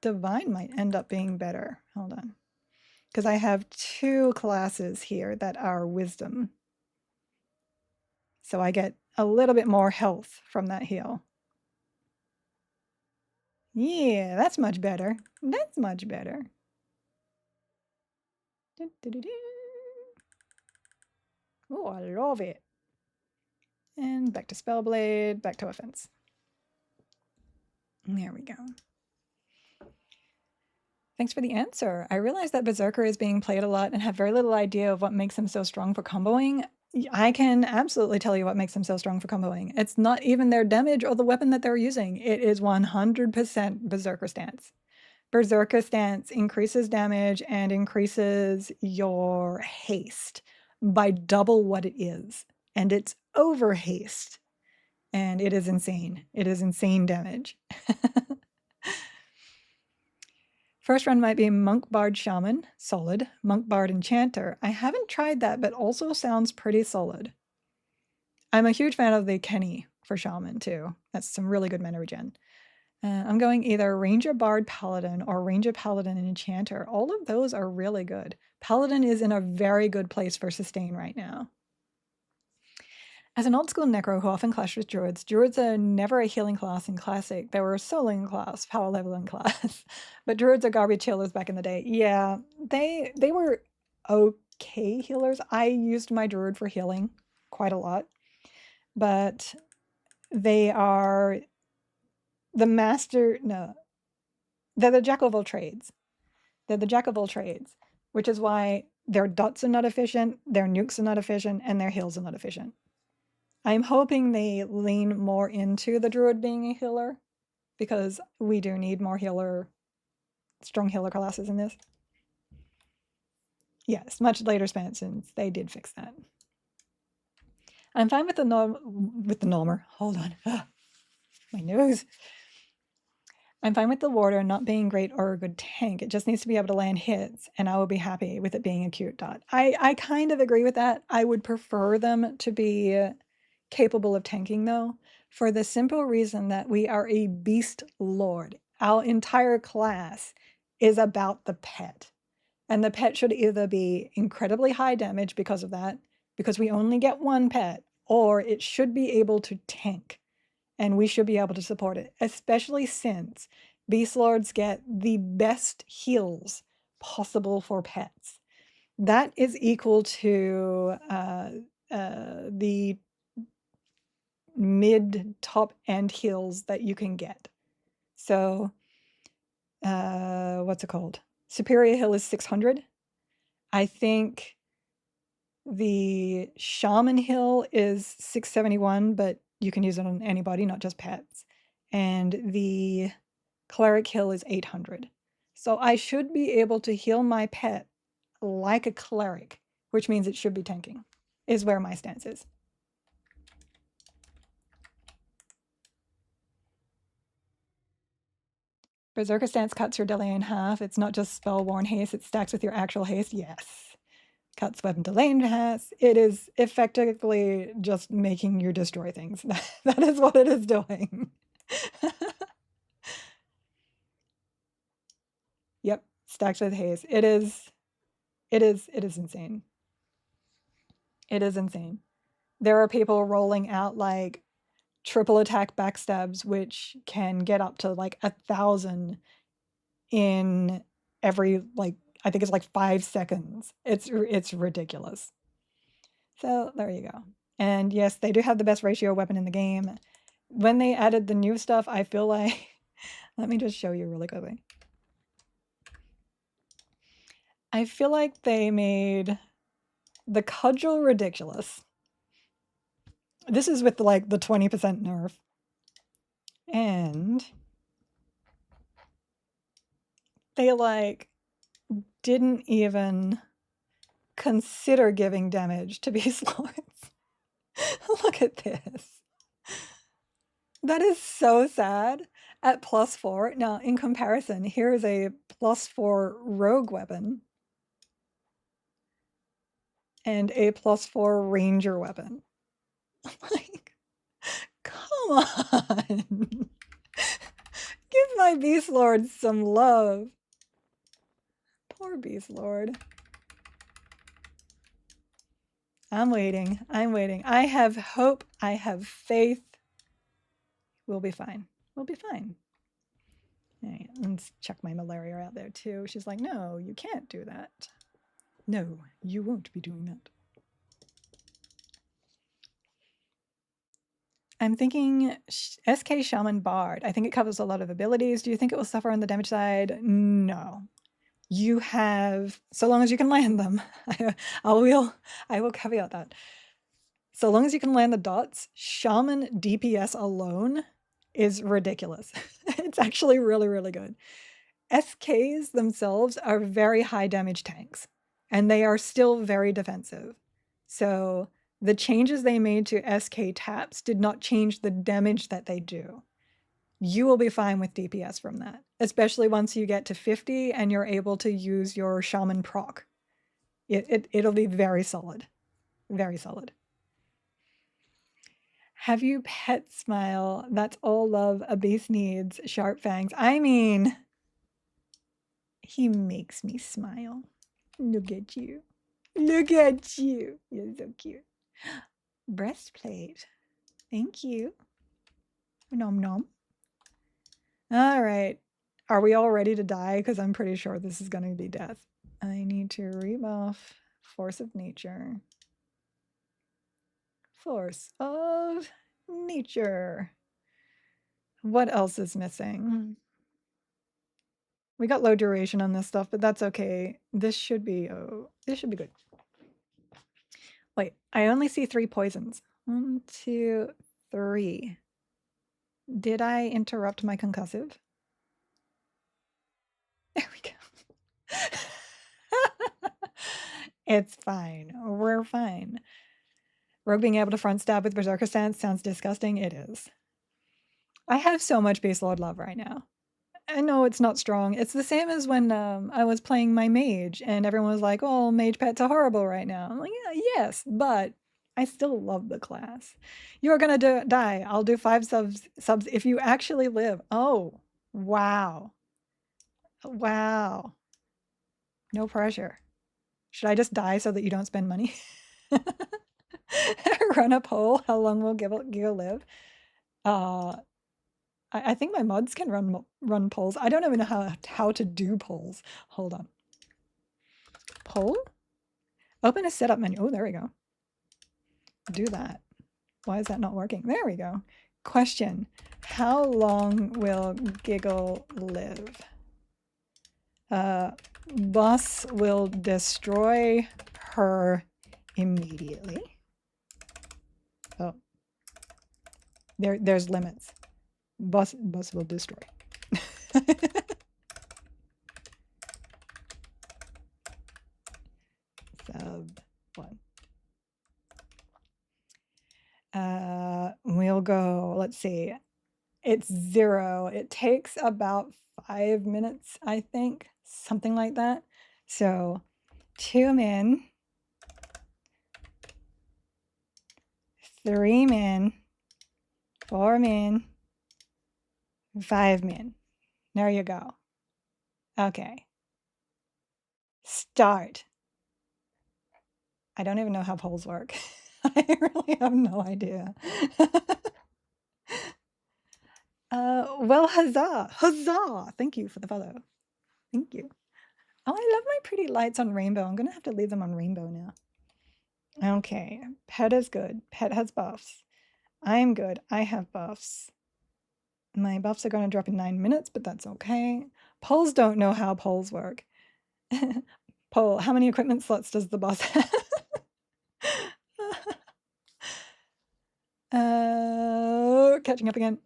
divine might end up being better. Hold on. because I have 2 classes here that are wisdom. So I get a little bit more health from that heal. Yeah, that's much better. That's much better. Oh, I love it. And back to Spellblade, back to offense. There we go. Thanks for the answer. I realize that Berserker is being played a lot and have very little idea of what makes him so strong for comboing. I can absolutely tell you what makes him so strong for comboing. It's not even their damage or the weapon that they're using. It is 100% Berserker stance. Berserker stance increases damage and increases your haste by double what it is. And it's over haste. And it is insane. It is insane damage. First run might be Monk Bard Shaman, solid. Monk Bard Enchanter. I haven't tried that, but also sounds pretty solid. I'm a huge fan of the Kenny for Shaman too. That's some really good mana regen. I'm going either Ranger Bard Paladin or Ranger Paladin and Enchanter. All of those are really good. Paladin is in a very good place for sustain right now. As an old school necro who often clashed with druids, druids are never a healing class in Classic. They were a soloing class, power leveling class. But druids are garbage healers back in the day. Yeah, they were okay healers. I used my druid for healing quite a lot. But they are the master, no, they're the jack of all trades. They're the jack of all trades, which is why their dots are not efficient, their nukes are not efficient, and their heals are not efficient. I'm hoping they lean more into the druid being a healer, because we do need more strong healer classes in this. Yes, much later expansions, they did fix that. I'm fine with the normer. Hold on. My nose. I'm fine with the warder not being great or a good tank. It just needs to be able to land hits, and I will be happy with it being a cute dot. I kind of agree with that. I would prefer them to be capable of tanking, though, for the simple reason that we are a beast lord. Our entire class is about the pet. And the pet should either be incredibly high damage because of that, because we only get one pet, or it should be able to tank. And we should be able to support it, especially since Beast Lords get the best heals possible for pets. That is equal to the mid top end heals that you can get. So what's it called? Superior heal is 600. I think the Shaman heal is 671, but you can use it on anybody, not just pets. And the Cleric heal is 800. So I should be able to heal my pet like a cleric, which means it should be tanking, is where my stance is. Berserker stance cuts your delay in half. It's not just spell-worn haste, it stacks with your actual haste. Yes. Cuts weapon delay in half. It is effectively just making you destroy things. That is what it is doing. Yep, stacks with haste. It is insane. It is insane. There are people rolling out like triple attack backstabs, which can get up to like 1,000 in every, like, I think it's like 5 seconds. It's ridiculous. So there you go. And yes, they do have the best ratio weapon in the game. When they added the new stuff, I feel like, let me just show you really quickly. I feel like they made the cudgel ridiculous. This is with like the 20% nerf. And they like didn't even consider giving damage to Beast Lords. Look at this. That is so sad. At +4. Now, in comparison, here is a +4 rogue weapon and a +4 ranger weapon. Like, come on. Give my Beast Lords some love. Poor Beast Lord. I'm waiting. I'm waiting. I have hope. I have faith. We'll be fine. We'll be fine. All right, let's check my malaria out there too. She's like, no, you can't do that. No, you won't be doing that. I'm thinking SK Shaman Bard. I think it covers a lot of abilities. Do you think it will suffer on the damage side? No. You have, so long as you can land them. I will caveat that. So long as you can land the dots, Shaman DPS alone is ridiculous. It's actually really, really good. SKs themselves are very high damage tanks, and they are still very defensive. So the changes they made to SK taps did not change the damage that they do. You will be fine with DPS from that, especially once you get to 50 and you're able to use your Shaman proc. It'll be very solid. Very solid. Have you pet smile? That's all love a beast needs. Sharp fangs. I mean, he makes me smile. Look at you. Look at you. You're so cute. Breastplate. Thank you. Nom nom. All right. Are we all ready to die? Because I'm pretty sure this is going to be death. I need to rebuff Force of Nature. Force of Nature. What else is missing? We got low duration on this stuff, but that's okay. This should be good. Wait, I only see 3 poisons. 1, 2, 3. Did I interrupt my concussive? There we go. It's fine. We're fine. Rogue being able to front stab with Berserker stance sounds disgusting. It is. I have so much base lord love right now. I know it's not strong. It's the same as when I was playing my mage and everyone was like, oh, mage pets are horrible right now. I'm like, yeah, yes, but I still love the class. You're going to die. I'll do 5 subs if you actually live. Oh, wow. Wow. No pressure. Should I just die so that you don't spend money? Run a poll. How long will Giga live? I think my mods can run polls. I don't even know how to do polls. Hold on. Poll? Open a setup menu. Oh, there we go. Do that. Why is that not working? There we go. Question. How long will Giggle live? Boss will destroy her immediately. Oh. There's limits. Boss will destroy. Sub 1. We'll go, let's see. It's 0. It takes about 5 minutes, I think. Something like that. So 2 min. 3 min. 4 min. 5 min. There you go. Okay. Start. I don't even know how polls work. I really have no idea. Well, huzzah! Huzzah! Thank you for the follow. Thank you. Oh, I love my pretty lights on rainbow. I'm going to have to leave them on rainbow now. Okay. Pet is good. Pet has buffs. I'm good. I have buffs. My buffs are going to drop in 9 minutes, but that's okay. Polls don't know how polls work. Poll, how many equipment slots does the boss have? Catching up again.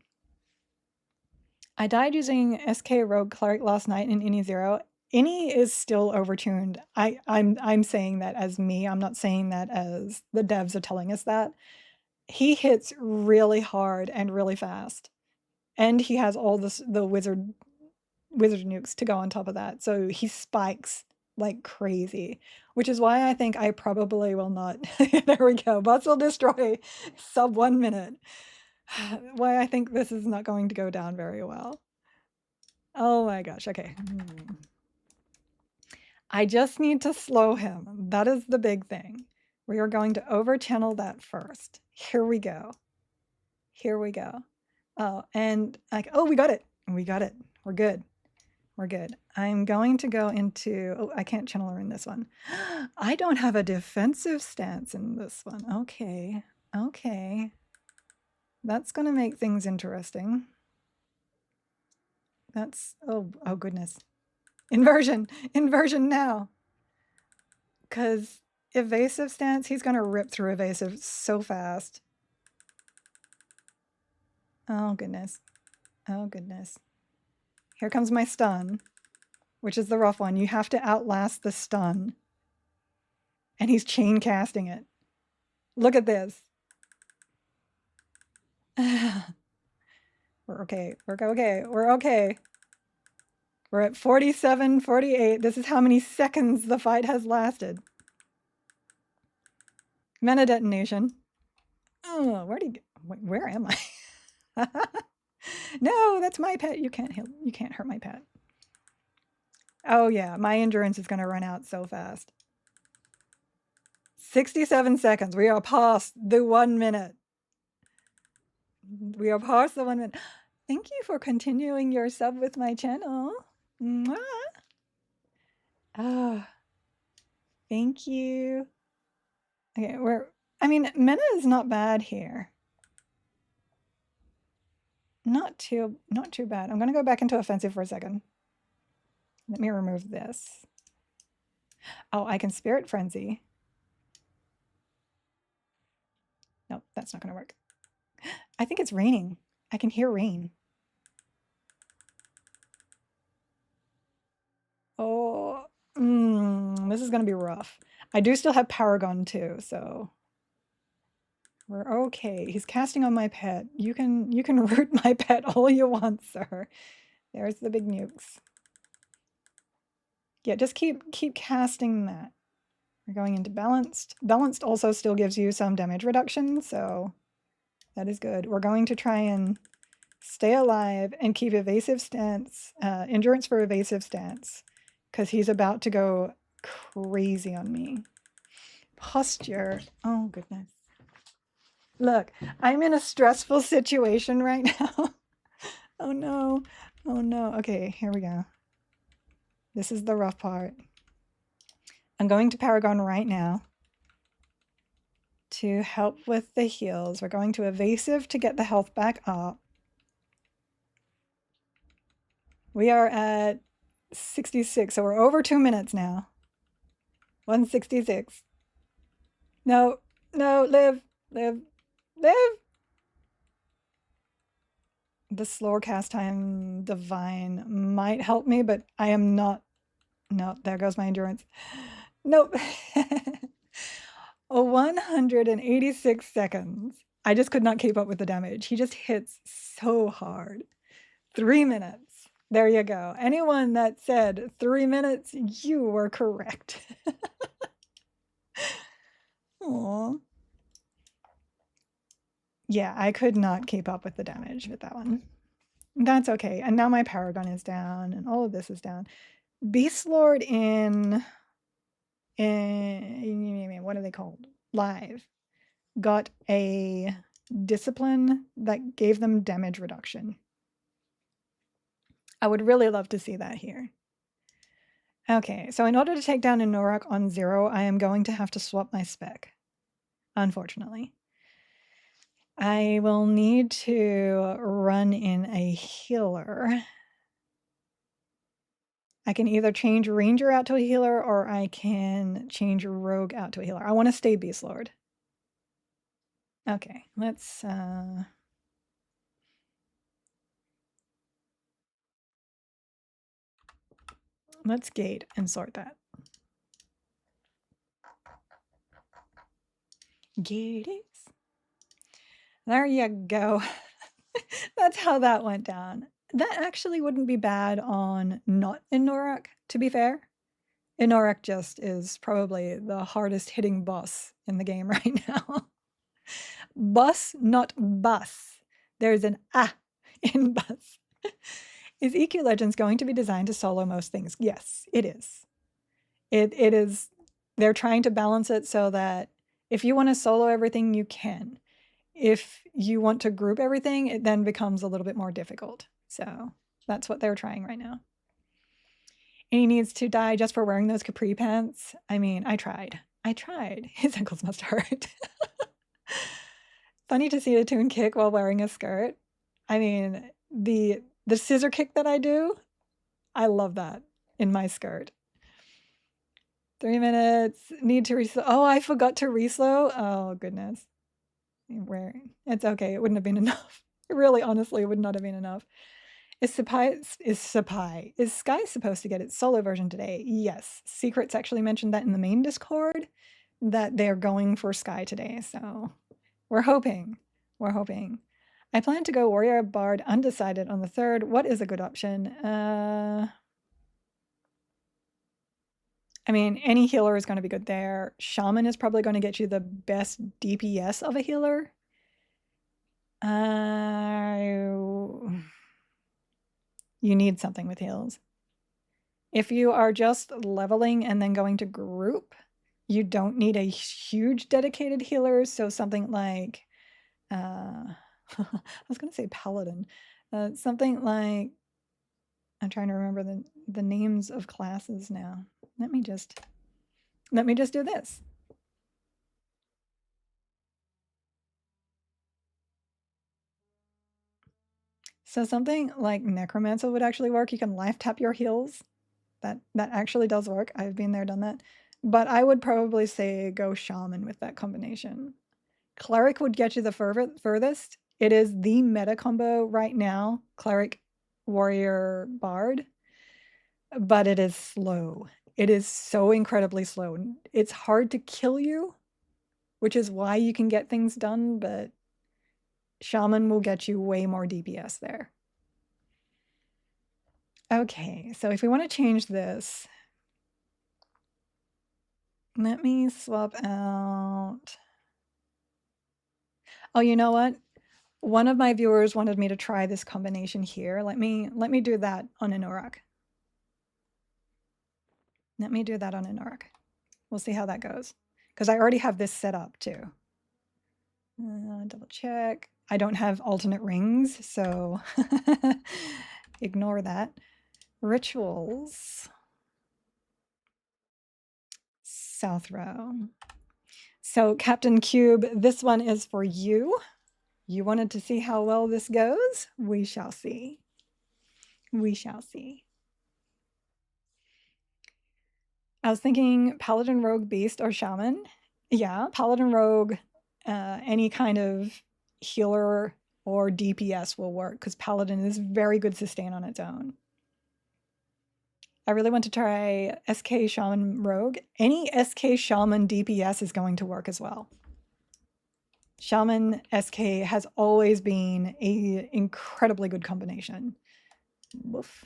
I died using SK Rogue Cleric last night in Ini 0. Ini is still overtuned. I'm saying that as me. I'm not saying that as the devs are telling us that. He hits really hard and really fast. And he has all the wizard nukes to go on top of that. So he spikes like crazy, which is why I think I probably will not. There we go. Bots will destroy sub 1 minute. Why I think this is not going to go down very well. Oh my gosh. Okay. I just need to slow him. That is the big thing. We are going to over channel that first. Here we go. Here we go. Oh, and like, oh, we got it. We got it. We're good. We're good. I'm going to go into, oh, I can't channel her in this one. I don't have a defensive stance in this one. Okay. Okay. That's going to make things interesting. That's, oh goodness. Inversion. Inversion now. Because evasive stance, he's going to rip through evasive so fast. Oh goodness. Oh goodness. Here comes my stun, which is the rough one. You have to outlast the stun. And he's chain casting it. Look at this. We're okay. We're okay. We're okay. We're at 47, 48. This is how many seconds the fight has lasted. Mana detonation. Oh, where am I? No, that's my pet. You can't hurt my pet. Oh yeah, my endurance is gonna run out so fast. 67 seconds. We are past the 1 minute. We are past the 1 minute. Thank you for continuing your sub with my channel. Mwah. Oh, thank you. Okay, I mean, mana is not bad here. Not too bad. I'm gonna go back into offensive for a second. Let me remove this. Oh, I can Spirit Frenzy. Nope, that's not gonna work. I think it's raining. I can hear rain. Oh, this is gonna be rough. I do still have Paragon too, so we're okay. He's casting on my pet. You can root my pet all you want, sir. There's the big nukes. Yeah, just keep casting that. We're going into balanced. Balanced also still gives you some damage reduction, so that is good. We're going to try and stay alive and keep evasive stance, endurance for evasive stance, because he's about to go crazy on me. Posture. Oh, goodness. Look, I'm in a stressful situation right now. Oh, no. Oh, no. Okay, here we go. This is the rough part. I'm going to Paragon right now to help with the heals. We're going to evasive to get the health back up. We are at 66, so we're over 2 minutes now. 166. No, live. The slower cast time divine might help me, but I am not. No, there goes my endurance. Nope. 186 seconds. I just could not keep up with the damage. He just hits so hard. 3 minutes. There you go. Anyone that said 3 minutes, you were correct. Aww. Yeah, I could not keep up with the damage with that one. That's okay. And now my Paragon is down and all of this is down. Beast Lord in what are they called? Live. Got a discipline that gave them damage reduction. I would really love to see that here. Okay, so in order to take down a Norak on 0, I am going to have to swap my spec, unfortunately. I will need to run in a healer. I can either change Ranger out to a healer or I can change Rogue out to a healer. I want to stay Beast Lord. Okay, let's gate and sort that. Gaties. There you go. That's how that went down. That actually wouldn't be bad on not Inorak, to be fair. Inorak just is probably the hardest hitting boss in the game right now. Boss, not bus. There's an ah in bus. Is EQ Legends going to be designed to solo most things? Yes, it is. It is, they're trying to balance it so that if you want to solo everything, you can. If you want to group everything, it then becomes a little bit more difficult. So that's what they're trying right now. And he needs to die just for wearing those capri pants. I mean, I tried. His ankles must hurt. Funny to see a tune kick while wearing a skirt. I mean, the scissor kick that I do, I love that in my skirt. 3 minutes. Need to reslow. Oh, I forgot to reslow. Oh, goodness. Where? It's okay. It wouldn't have been enough. Really, honestly, it would not have been enough. Is Sky supposed to get its solo version today? Yes. Secrets actually mentioned that in the main Discord that they're going for Sky today. So we're hoping. We're hoping. I plan to go Warrior Bard undecided on the 3rd. What is a good option? I mean, any healer is going to be good there. Shaman is probably going to get you the best DPS of a healer. You need something with heals. If you are just leveling and then going to group, you don't need a huge dedicated healer. So something like, I was going to say paladin, something like, I'm trying to remember the names of classes now. Let me just do this. So something like Necromancer would actually work. You can life tap your heals. That actually does work. I've been there, done that. But I would probably say go Shaman with that combination. Cleric would get you the furthest. It is the meta combo right now, Cleric, Warrior, Bard. But it is slow. It is so incredibly slow. It's hard to kill you, which is why you can get things done, but Shaman will get you way more DPS there. Okay, so if we want to change this, let me swap out. Oh, you know what? One of my viewers wanted me to try this combination here. Let me do that on an Uruk. Let me do that on an Uruk. We'll see how that goes. Because I already have this set up too. Double check. I don't have alternate rings, so ignore that. Rituals. South row. So Captain Cube, this one is for you. You wanted to see how well this goes? We shall see. We shall see. I was thinking Paladin, Rogue, Beast, or Shaman. Yeah, Paladin, Rogue, any kind of healer or DPS will work because Paladin is very good sustain on its own. I really want to try SK Shaman Rogue. Any SK Shaman DPS is going to work as well. Shaman SK has always been an incredibly good combination. Woof.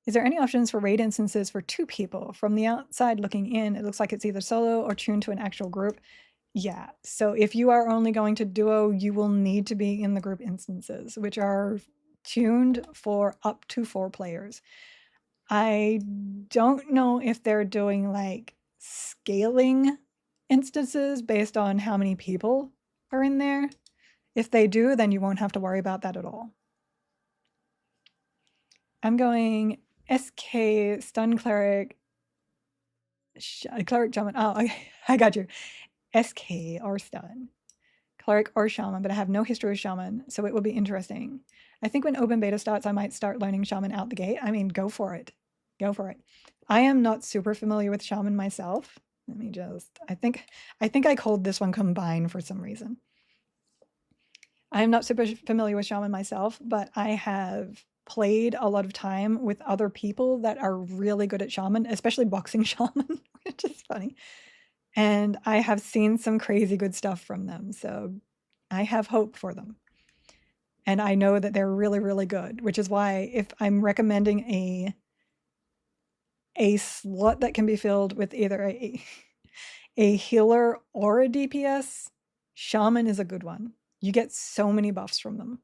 Is there any options for raid instances for 2 people? From the outside looking in, it looks like it's either solo or tuned to an actual group. Yeah, so if you are only going to duo, you will need to be in the group instances, which are tuned for up to 4 players. I don't know if they're doing like scaling instances based on how many people are in there. If they do, then you won't have to worry about that at all. I'm going SK, Stun Cleric, Cleric Shaman. Oh, I got you. SK or Stun. Cleric or Shaman, but I have no history with Shaman, so it will be interesting. I think when open beta starts, I might start learning Shaman out the gate. I mean, go for it. Go for it. I am not super familiar with Shaman myself. Let me just, I think I called this one Combine for some reason. I am not super familiar with Shaman myself, but I have played a lot of time with other people that are really good at Shaman, especially boxing Shaman, which is funny. And I have seen some crazy good stuff from them. So I have hope for them. And I know that they're really, really good, which is why if I'm recommending a slot that can be filled with either a healer or a DPS, Shaman is a good one. You get so many buffs from them.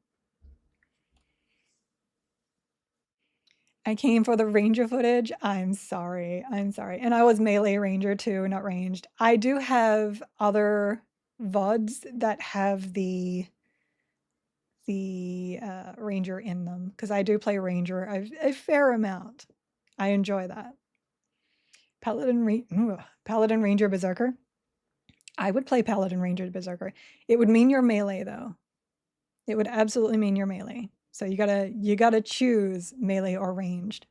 I came for the ranger footage. I'm sorry. I'm sorry. And I was melee ranger too, not ranged. I do have other VODs that have the ranger in them because I do play ranger a fair amount. I enjoy that. Paladin ranger berserker. I would play paladin ranger berserker. It would mean you're melee though. It would absolutely mean you're melee. So you gotta choose melee or ranged.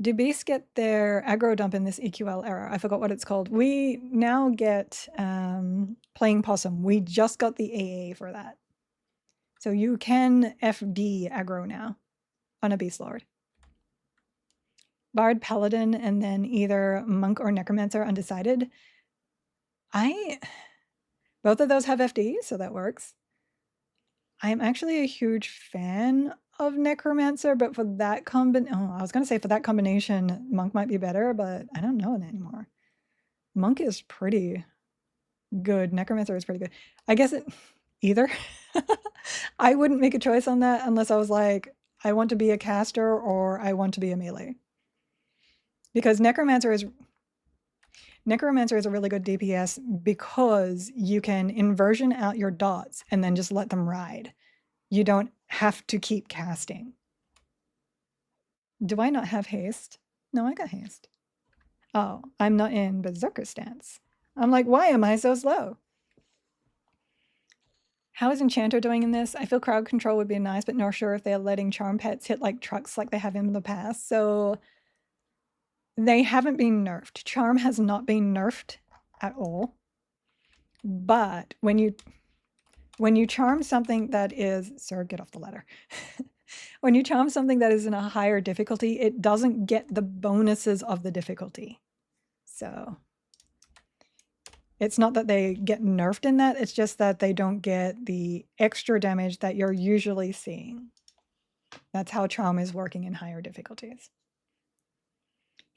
Do beasts get their aggro dump in this EQL era? I forgot what it's called. We now get playing possum. We just got the AA for that. So you can FD aggro now on a beast lord. Bard, paladin, and then either monk or necromancer undecided. Both of those have FD, so that works. I am actually a huge fan of necromancer, but for that I was gonna say for that combination, monk might be better, but I don't know it anymore. Monk is pretty good. Necromancer is pretty good. I guess either. I wouldn't make a choice on that unless I was like, I want to be a caster or I want to be a melee. Because Necromancer is a really good DPS because you can inversion out your dots and then just let them ride. You don't have to keep casting. Do I not have haste? No, I got haste. Oh, I'm not in berserker stance. I'm like, why am I so slow? How is Enchanter doing in this? I feel crowd control would be nice, but not sure if they're letting charm pets hit like trucks like they have in the past. So they haven't been nerfed. Charm has not been nerfed at all. But when you charm something that is, sir, get off the ladder. When you charm something that is in a higher difficulty, it doesn't get the bonuses of the difficulty. So it's not that they get nerfed in that, it's just that they don't get the extra damage that you're usually seeing. That's how charm is working in higher difficulties.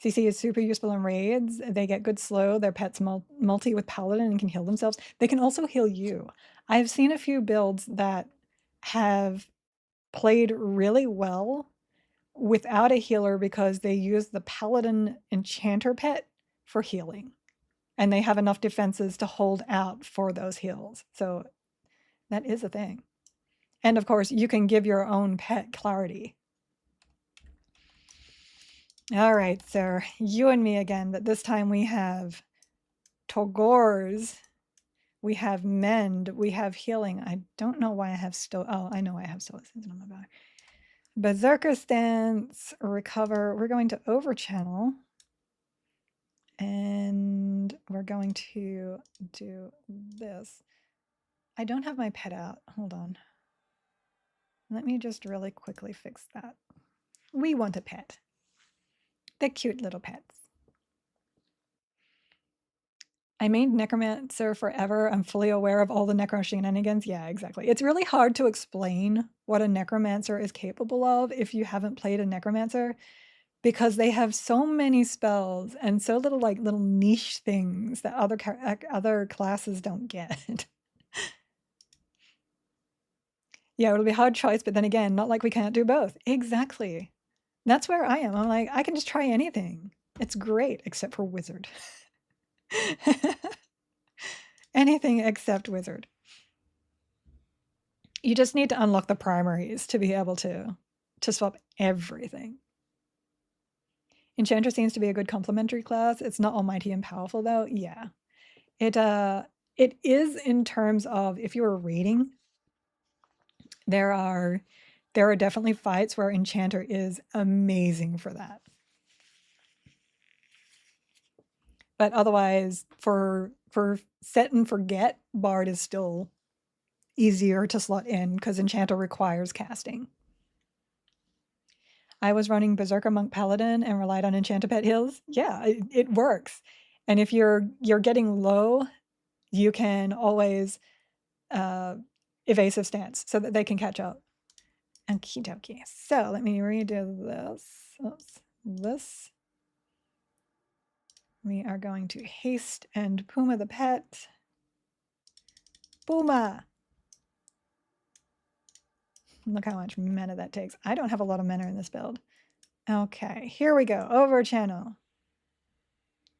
CC is super useful in raids. They get good slow. Their pets multi with paladin and can heal themselves. They can also heal you. I've seen a few builds that have played really well without a healer because they use the paladin enchanter pet for healing. And they have enough defenses to hold out for those heals. So that is a thing. And of course, you can give your own pet clarity. All right, sir, you and me again, but this time we have Togors, we have Mend, we have Healing. I don't know why I have I know I have Stoicism on my back. Berserker Stance, Recover. We're going to Overchannel. And we're going to do this. I don't have my pet out. Hold on. Let me just really quickly fix that. We want a pet. The cute little pets. I made Necromancer forever. I'm fully aware of all the Necro shenanigans. Yeah, exactly. It's really hard to explain what a Necromancer is capable of if you haven't played a Necromancer, because they have so many spells and so little little niche things that other classes don't get. Yeah, it'll be a hard choice, but then again, not like we can't do both. Exactly. That's where I am. I'm like, I can just try anything. It's great, except for wizard. Anything except wizard. You just need to unlock the primaries to be able to swap everything. Enchanter seems to be a good complementary class. It's not almighty and powerful though. Yeah. It is in terms of if you were raiding, there are definitely fights where Enchanter is amazing for that. But otherwise, for set and forget, Bard is still easier to slot in because Enchanter requires casting. I was running Berserker Monk Paladin and relied on Enchanter Pet Heals. Yeah, it works. And if you're getting low, you can always evasive stance so that they can catch up. Okie dokie. So let me redo this. Oops. This. We are going to haste and Puma the pet. Puma! Look how much mana that takes. I don't have a lot of mana in this build. Okay, here we go. Over channel.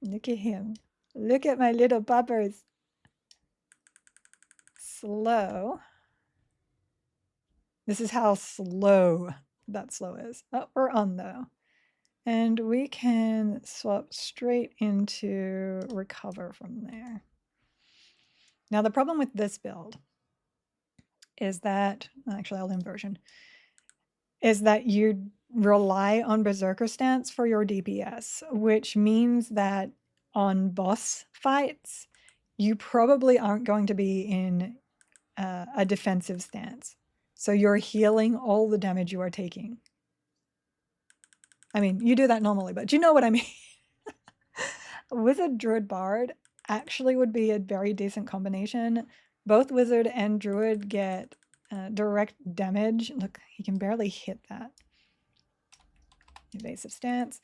Look at him. Look at my little puppers. Slow. This is how slow that slow is. Oh, we're on though. And we can swap straight into recover from there. Now the problem with this build is that, actually I'll inversion, is that you rely on Berserker stance for your DPS, which means that on boss fights, you probably aren't going to be in a defensive stance. So you're healing all the damage you are taking. I mean, you do that normally, but you know what I mean. Wizard, Druid, Bard actually would be a very decent combination. Both Wizard and Druid get direct damage. Look, he can barely hit that. Evasive stance.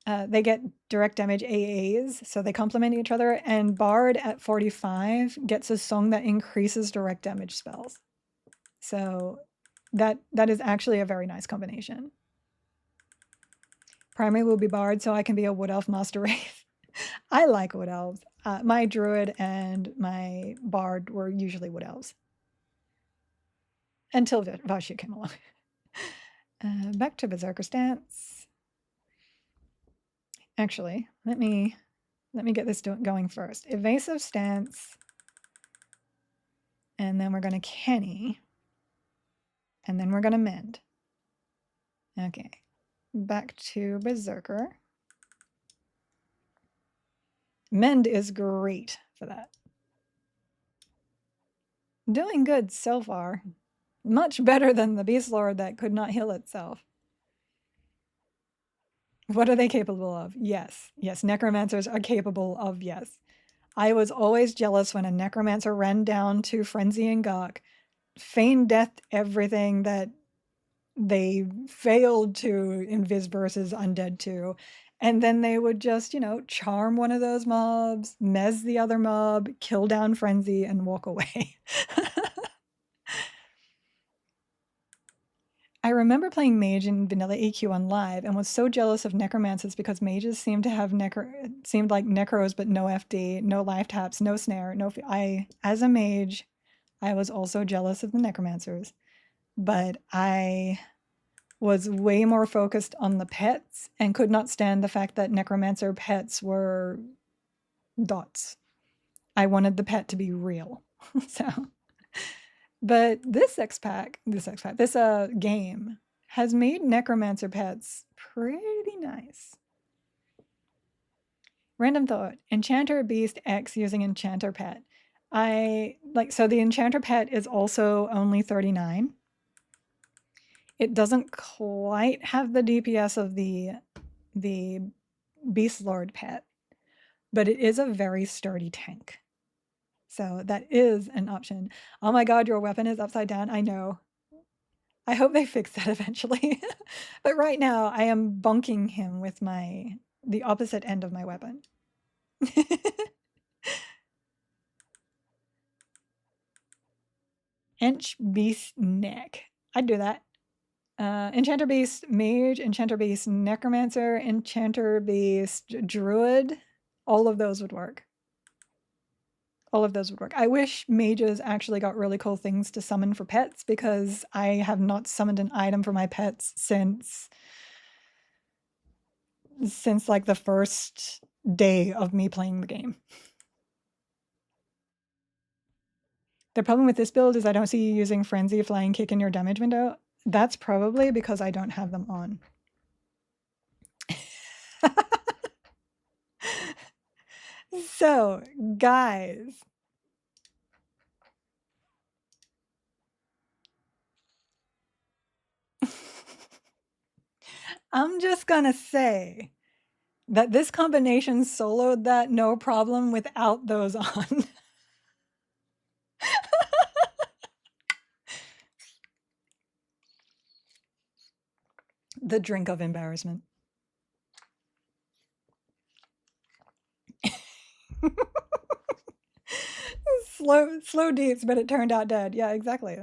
They get direct damage AAs, so they complement each other. And Bard at 45 gets a song that increases direct damage spells. So that is actually a very nice combination. Primary will be Bard, so I can be a Wood Elf Master Wraith. I like Wood Elves. My Druid and my Bard were usually Wood Elves. Until Vashia came along. Back to Berserker stance. Actually, let me get this going first. Evasive stance. And then we're going to Kenny. And then we're going to mend. Okay. Back to Berserker. Mend is great for that. Doing good so far. Much better than the Beast Lord that could not heal itself. What are they capable of? Yes. Yes, necromancers are capable of yes. I was always jealous when a necromancer ran down to Frenzy and Gawk, feigned death everything that they failed to in Viz versus Undead 2. And then they would just, you know, charm one of those mobs, mez the other mob, kill down Frenzy, and walk away. I remember playing Mage in Vanilla EQ on live and was so jealous of necromancers because mages seemed to have seemed like necros but no FD, no life taps, no snare, no. As a mage, I was also jealous of the necromancers, but I was way more focused on the pets and could not stand the fact that necromancer pets were dots. I wanted the pet to be real. So, but this game has made necromancer pets pretty nice. Random thought, Enchanter Beast X using Enchanter Pet. So the Enchanter Pet is also only 39. It doesn't quite have the DPS of the Beast Lord pet, but it is a very sturdy tank. So that is an option. Oh my god, your weapon is upside down. I know. I hope they fix that eventually. But right now I am bunking him with the opposite end of my weapon. Ench Beast Neck. I'd do that. Enchanter Beast Mage, Enchanter Beast Necromancer, Enchanter Beast Druid. All of those would work. All of those would work. I wish mages actually got really cool things to summon for pets because I have not summoned an item for my pets since like the first day of me playing the game. The problem with this build is I don't see you using Frenzy, Flying Kick in your damage window. That's probably because I don't have them on. So, guys. I'm just gonna say that this combination soloed that no problem without those on. The drink of embarrassment. Slow deeds, but it turned out dead. Yeah, exactly.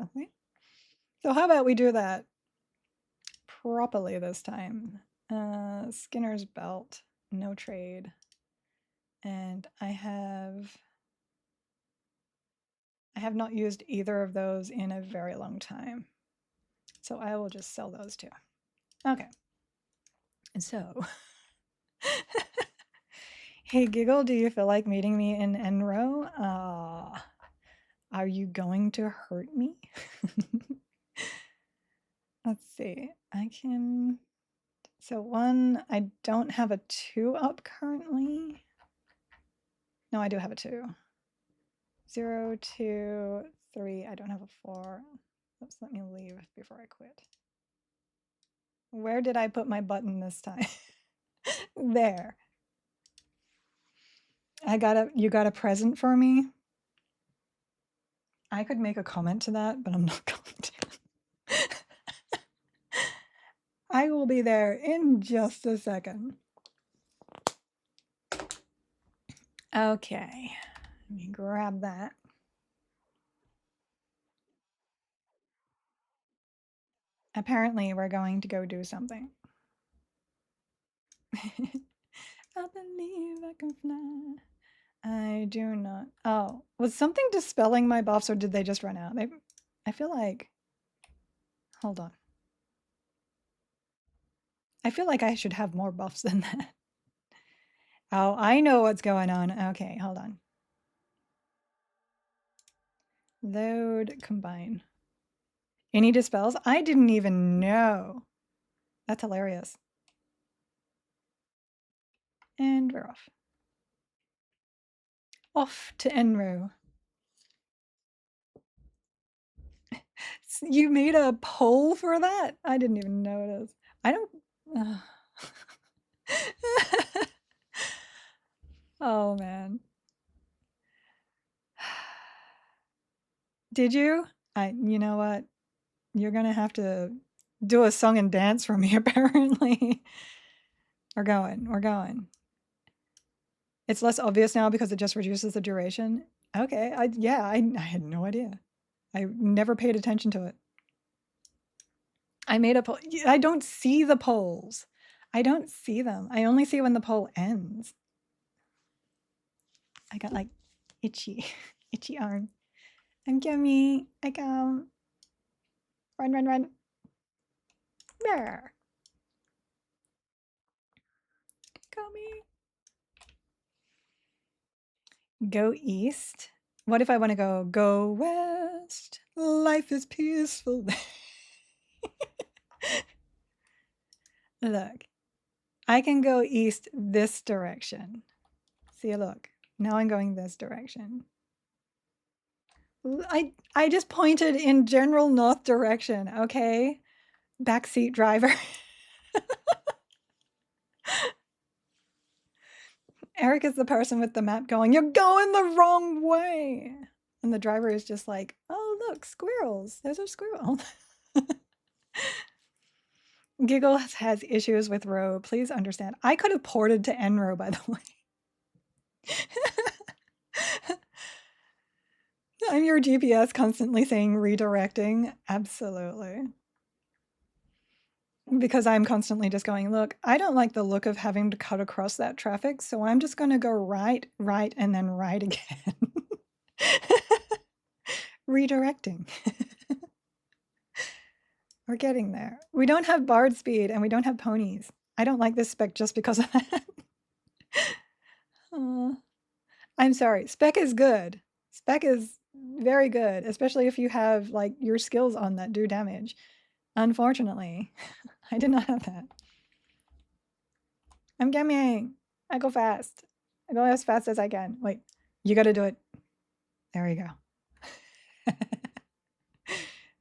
So how about we do that properly this time? Skinner's belt, no trade. And I have not used either of those in a very long time. So I will just sell those two. Okay. And so, hey Giggle, do you feel like meeting me in Enro? Are you going to hurt me? Let's see. I can. So one, I don't have a 2 up currently. No, I do have a 2. 0, 2, 3. I don't have a 4. Oops, let me leave before I quit. Where did I put my button this time? There. You got a present for me? I could make a comment to that, but I'm not going to. I will be there in just a second. Okay, let me grab that. Apparently, we're going to go do something. I believe I can fly. I do not. Oh, was something dispelling my buffs or did they just run out? I feel like. Hold on. I feel like I should have more buffs than that. Oh, I know what's going on. Okay, hold on. Load, combine. Any dispels? I didn't even know. That's hilarious. And we're off. Off to Enro. You made a poll for that? I didn't even notice. I don't. Oh man. Did you? You know what? You're gonna have to do a song and dance for me, apparently. We're going. It's less obvious now because it just reduces the duration. Okay, I had no idea. I never paid attention to it. I made a poll. I don't see the polls. I don't see them. I only see when the poll ends. I got like itchy arm. I'm Gummy. I come. Run. There. Gummy. Go east. What if I want to go west? Life is peaceful. Look, I can go east this direction. See, look. Now I'm going this direction. I just pointed in general north direction, okay? Backseat driver. Eric is the person with the map going, you're going the wrong way. And the driver is just like, oh, look, squirrels. There's a squirrel. Giggles has issues with row. Please understand. I could have ported to Enro, by the way. I'm your GPS constantly saying redirecting. Absolutely. Because I'm constantly just going, look, I don't like the look of having to cut across that traffic, so I'm just going to go right, and then right again. Redirecting. We're getting there. We don't have bard speed and we don't have ponies. I don't like this spec just because of that. I'm sorry. Spec is good. Spec is very good, especially if you have like your skills on that do damage. Unfortunately, I did not have that. I'm gaming. I go fast. I go as fast as I can. Wait, you got to do it. There you go.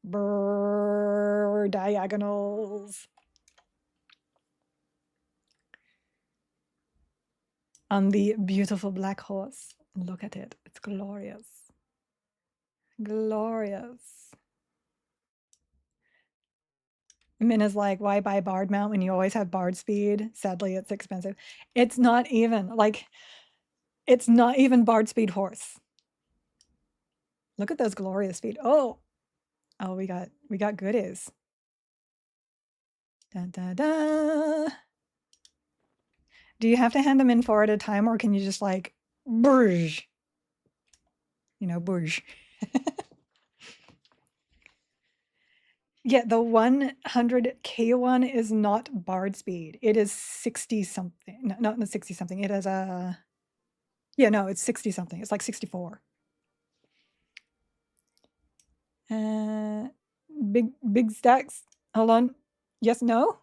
Brrr, diagonals. On the beautiful black horse. Look at it. It's glorious. Glorious. Min is like, why buy bard mount when you always have bard speed? Sadly, it's expensive. It's not even like, it's not even bard speed horse. Look at those glorious feet. Oh, Oh, we got goodies. Da, da, da. Do you have to hand them in four at a time, or can you just like, burge? You know, burge. Yeah, the 100K one is not bard speed. It is 60 something. No, not the 60 something. It is a. Yeah, no, it's 60 something. It's like 64. Big stacks. Hold on. Yes, no?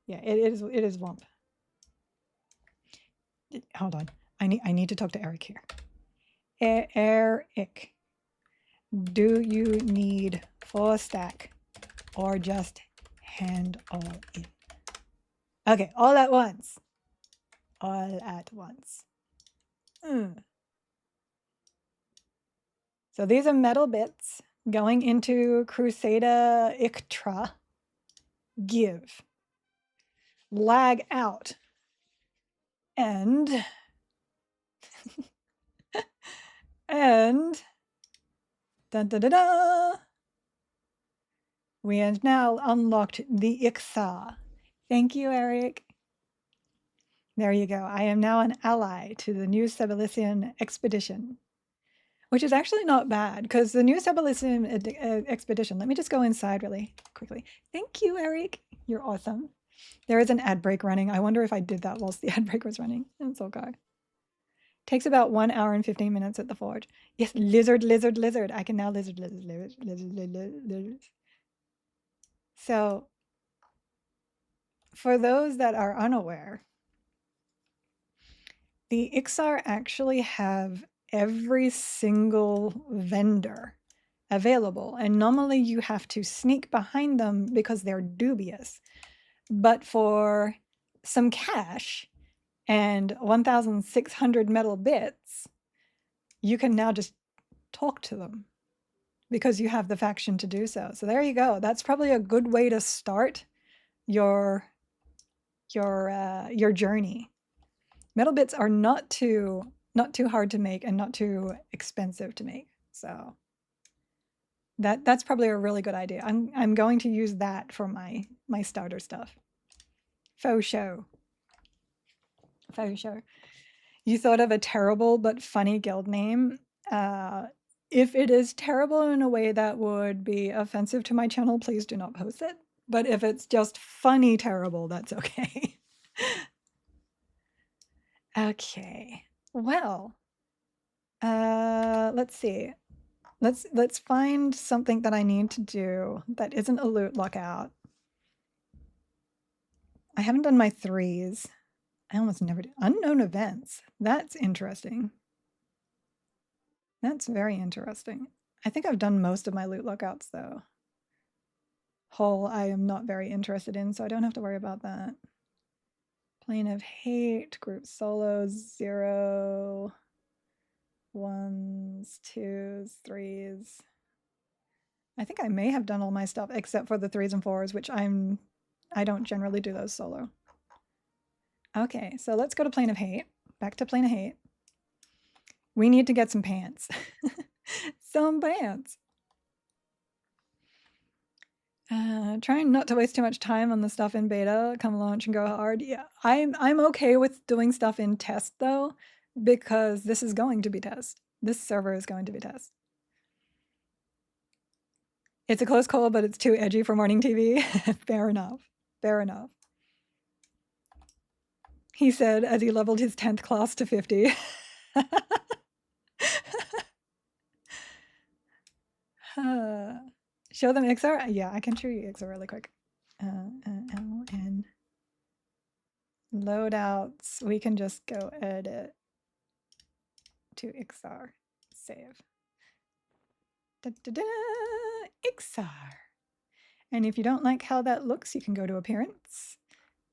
Yeah, it is Womp. Hold on. I need to talk to Eric here. Eric, do you need 4 stack or just hand all in? Okay, all at once. All at once. So these are metal bits going into Crusader Ictra. Give. Lag out. And dun, dun, dun, dun, we have now unlocked the Ixar. Thank you, Eric. There you go. I am now an ally to the New Sebalician expedition, which is actually not bad because the New Sebalician expedition. Let me just go inside really quickly. Thank you, Eric. You're awesome. There is an ad break running. I wonder if I did that whilst the ad break was running. It's okay. Takes about 1 hour and 15 minutes at the forge. Yes, lizard. I can now lizard. So, for those that are unaware, the Ixar actually have every single vendor available. And normally you have to sneak behind them because they're dubious. But for some cash and 1,600 metal bits, you can now just talk to them because you have the faction to do so. So there you go. That's probably a good way to start your journey. Metal bits are not too hard to make and not too expensive to make. So that's probably a really good idea. I'm going to use that for my starter stuff. Faux show. You thought of a terrible but funny guild name. If it is terrible in a way that would be offensive to my channel, please do not post it. But if it's just funny terrible, that's okay. Okay. Well, let's see. Let's find something that I need to do that isn't a loot lockout. I haven't done my 3s. I almost never do. Unknown events. That's interesting. That's very interesting. I think I've done most of my loot lockouts though. Hull I am not very interested in, so I don't have to worry about that. Plane of Hate, group solos, 0, 1s, 2s, 3s. I think I may have done all my stuff except for the 3s and 4s, which I don't generally do those solo. Okay, so let's go to Plane of Hate. Back to Plane of Hate. We need to get some pants. Some pants. Trying not to waste too much time on the stuff in beta. Come launch and go hard. Yeah, I'm okay with doing stuff in test though, because this is going to be test. This server is going to be test. It's a close call, but it's too edgy for morning TV. Fair enough. Fair enough. He said as he leveled his 10th class to 50. Show them XR? Yeah, I can show you XR really quick. LN. Loadouts. We can just go edit to XR. Save. Da, da, da, XR. And if you don't like how that looks, you can go to appearance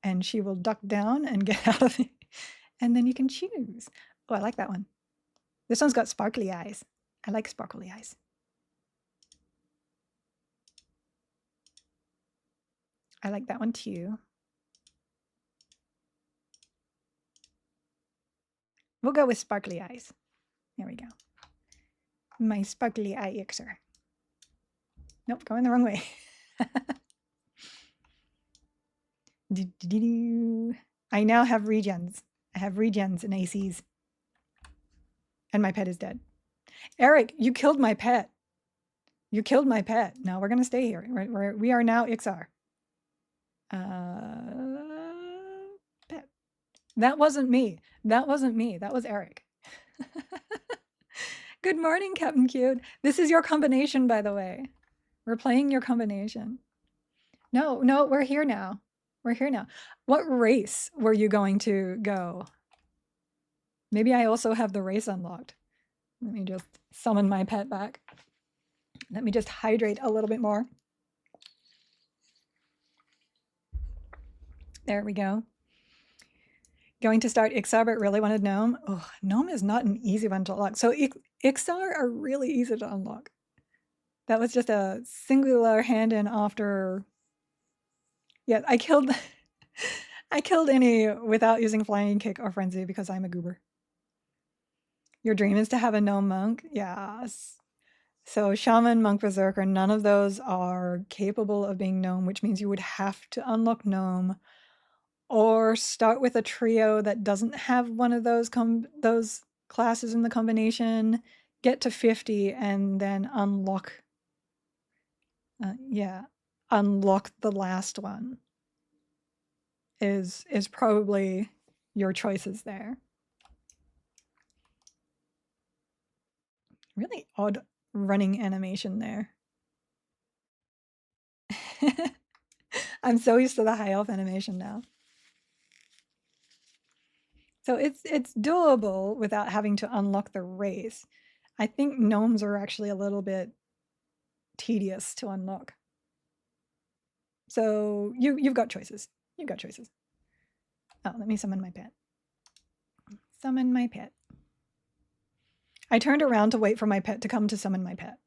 and she will duck down and get out of it. And then you can choose. Oh, I like that one. This one's got sparkly eyes. I like sparkly eyes. I like that one too. We'll go with sparkly eyes. There we go. My sparkly eye Ixer. Nope, going the wrong way. I now have regens. I have regens and ACs. And my pet is dead. Eric, you killed my pet. You killed my pet. No, we're going to stay here. We are now Ixar. Pet. That wasn't me. That wasn't me. That was Eric. Good morning, Captain Cute. This is your combination, by the way. We're playing your combination. No, we're here now. We're here now. What race were you going to go? Maybe I also have the race unlocked. Let me just summon my pet back. Let me just hydrate a little bit more. There we go. Going to start Ixar, but really wanted Gnome. Oh, Gnome is not an easy one to unlock. So Ixar are really easy to unlock. That was just a singular hand-in after... Yeah, I killed any without using Flying Kick or Frenzy because I'm a goober. Your dream is to have a Gnome Monk? Yes. So Shaman, Monk, Berserker, none of those are capable of being Gnome, which means you would have to unlock Gnome or start with a trio that doesn't have one of those classes in the combination, get to 50, and then unlock unlock the last one is probably your choices there. Really odd running animation there. I'm so used to the high elf animation now. So it's doable without having to unlock the race. I think gnomes are actually a little bit tedious to unlock. So you've got choices. You've got choices. Oh, let me summon my pet. Summon my pet. I turned around to wait for my pet to come to summon my pet.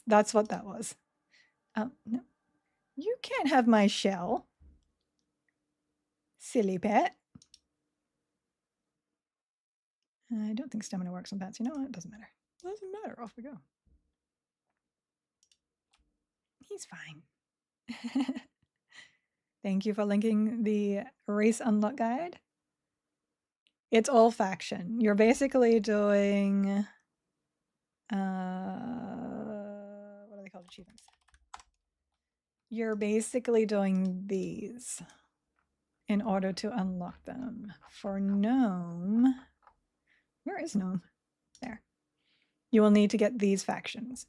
That's what that was. Oh, no. You can't have my shell. Silly pet. I don't think stamina works on pets. You know what? It doesn't matter. Doesn't matter. Off we go. He's fine. Thank you for linking the race unlock guide. It's all faction. You're basically doing what are they called? Achievements. You're basically doing these in order to unlock them. For Gnome, where is Gnome? There. You will need to get these factions.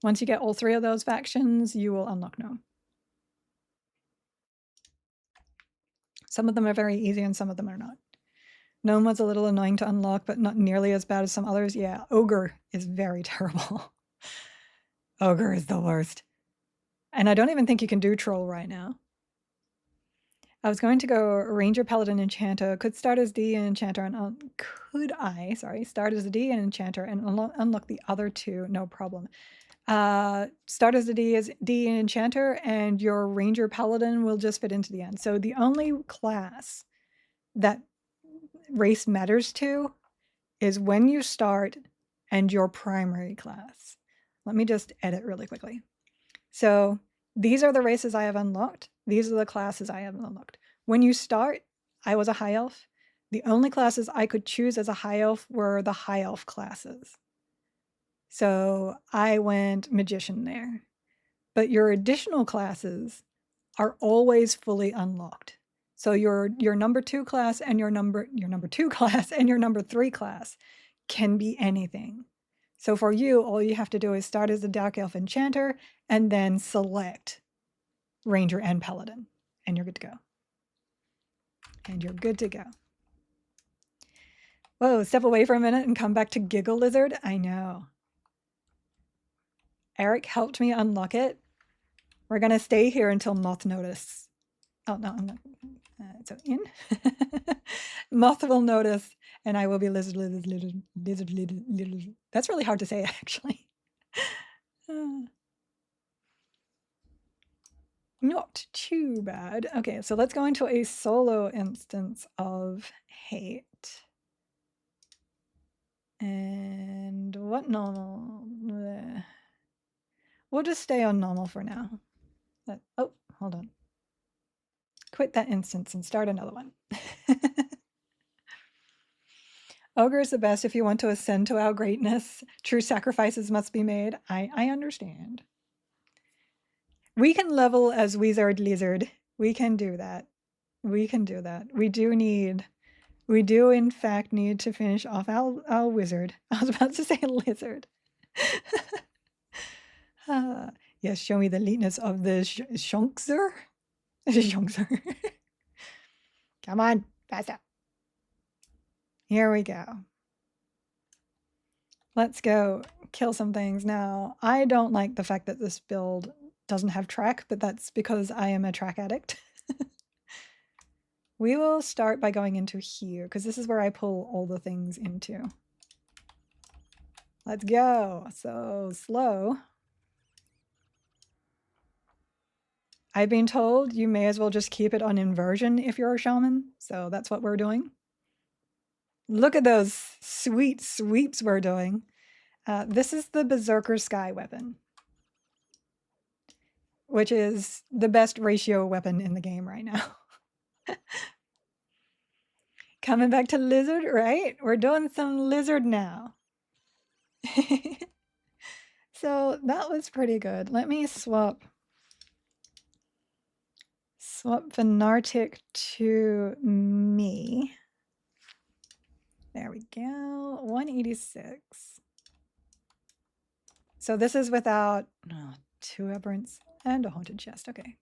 Once you get all 3 of those factions, you will unlock Gnome. Some of them are very easy and some of them are not. Gnome was a little annoying to unlock, but not nearly as bad as some others. Yeah, Ogre is very terrible. Ogre is the worst. And I don't even think you can do Troll right now. I was going to go Ranger, Paladin, Enchanter. Could start as D and Enchanter and start as a D and Enchanter and unlock the other 2, no problem. Start as a D and Enchanter, and your Ranger Paladin will just fit into the end. So the only class that race matters to is when you start and your primary class. Let me just edit really quickly. So these are the races I have unlocked. These are the classes I have unlocked. When you start, I was a high elf. The only classes I could choose as a high elf were the high elf classes. So I went magician there. But your additional classes are always fully unlocked. So your number 2 class and your number 2 class and your number 3 class can be anything. So for you, all you have to do is start as a Dark Elf Enchanter and then select Ranger and Paladin, and you're good to go. And you're good to go. Whoa, step away for a minute and come back to Giggle Lizard? I know. Eric helped me unlock it. We're going to stay here until Moth notice. Oh, no, I'm not. So in. Moth will notice, and I will be lizard. That's really hard to say, actually. Not too bad. Okay, so let's go into a solo instance of hate. And what normal? We'll just stay on normal for now. Oh, hold on. Quit that instance and start another one. Ogre is the best if you want to ascend to our greatness. True sacrifices must be made. I understand. We can level as Wizard Lizard. We can do that. We can do that. We do in fact need to finish off our wizard. I was about to say lizard. Yes, show me the neatness of the shonkzer. Shonkzer. Come on, faster. Here we go. Let's go kill some things now. I don't like the fact that this build doesn't have track, but that's because I am a track addict. We will start by going into here, because this is where I pull all the things into. Let's go. So slow. I've been told you may as well just keep it on inversion if you're a shaman, so that's what we're doing. Look at those sweet sweeps we're doing. This is the Berserker Sky weapon, which is the best ratio weapon in the game right now. Coming back to lizard, right? We're doing some lizard now. So that was pretty good. Let me swap Venartic to me. There we go. 186. So this is without 2 aberrants and a haunted chest. Okay.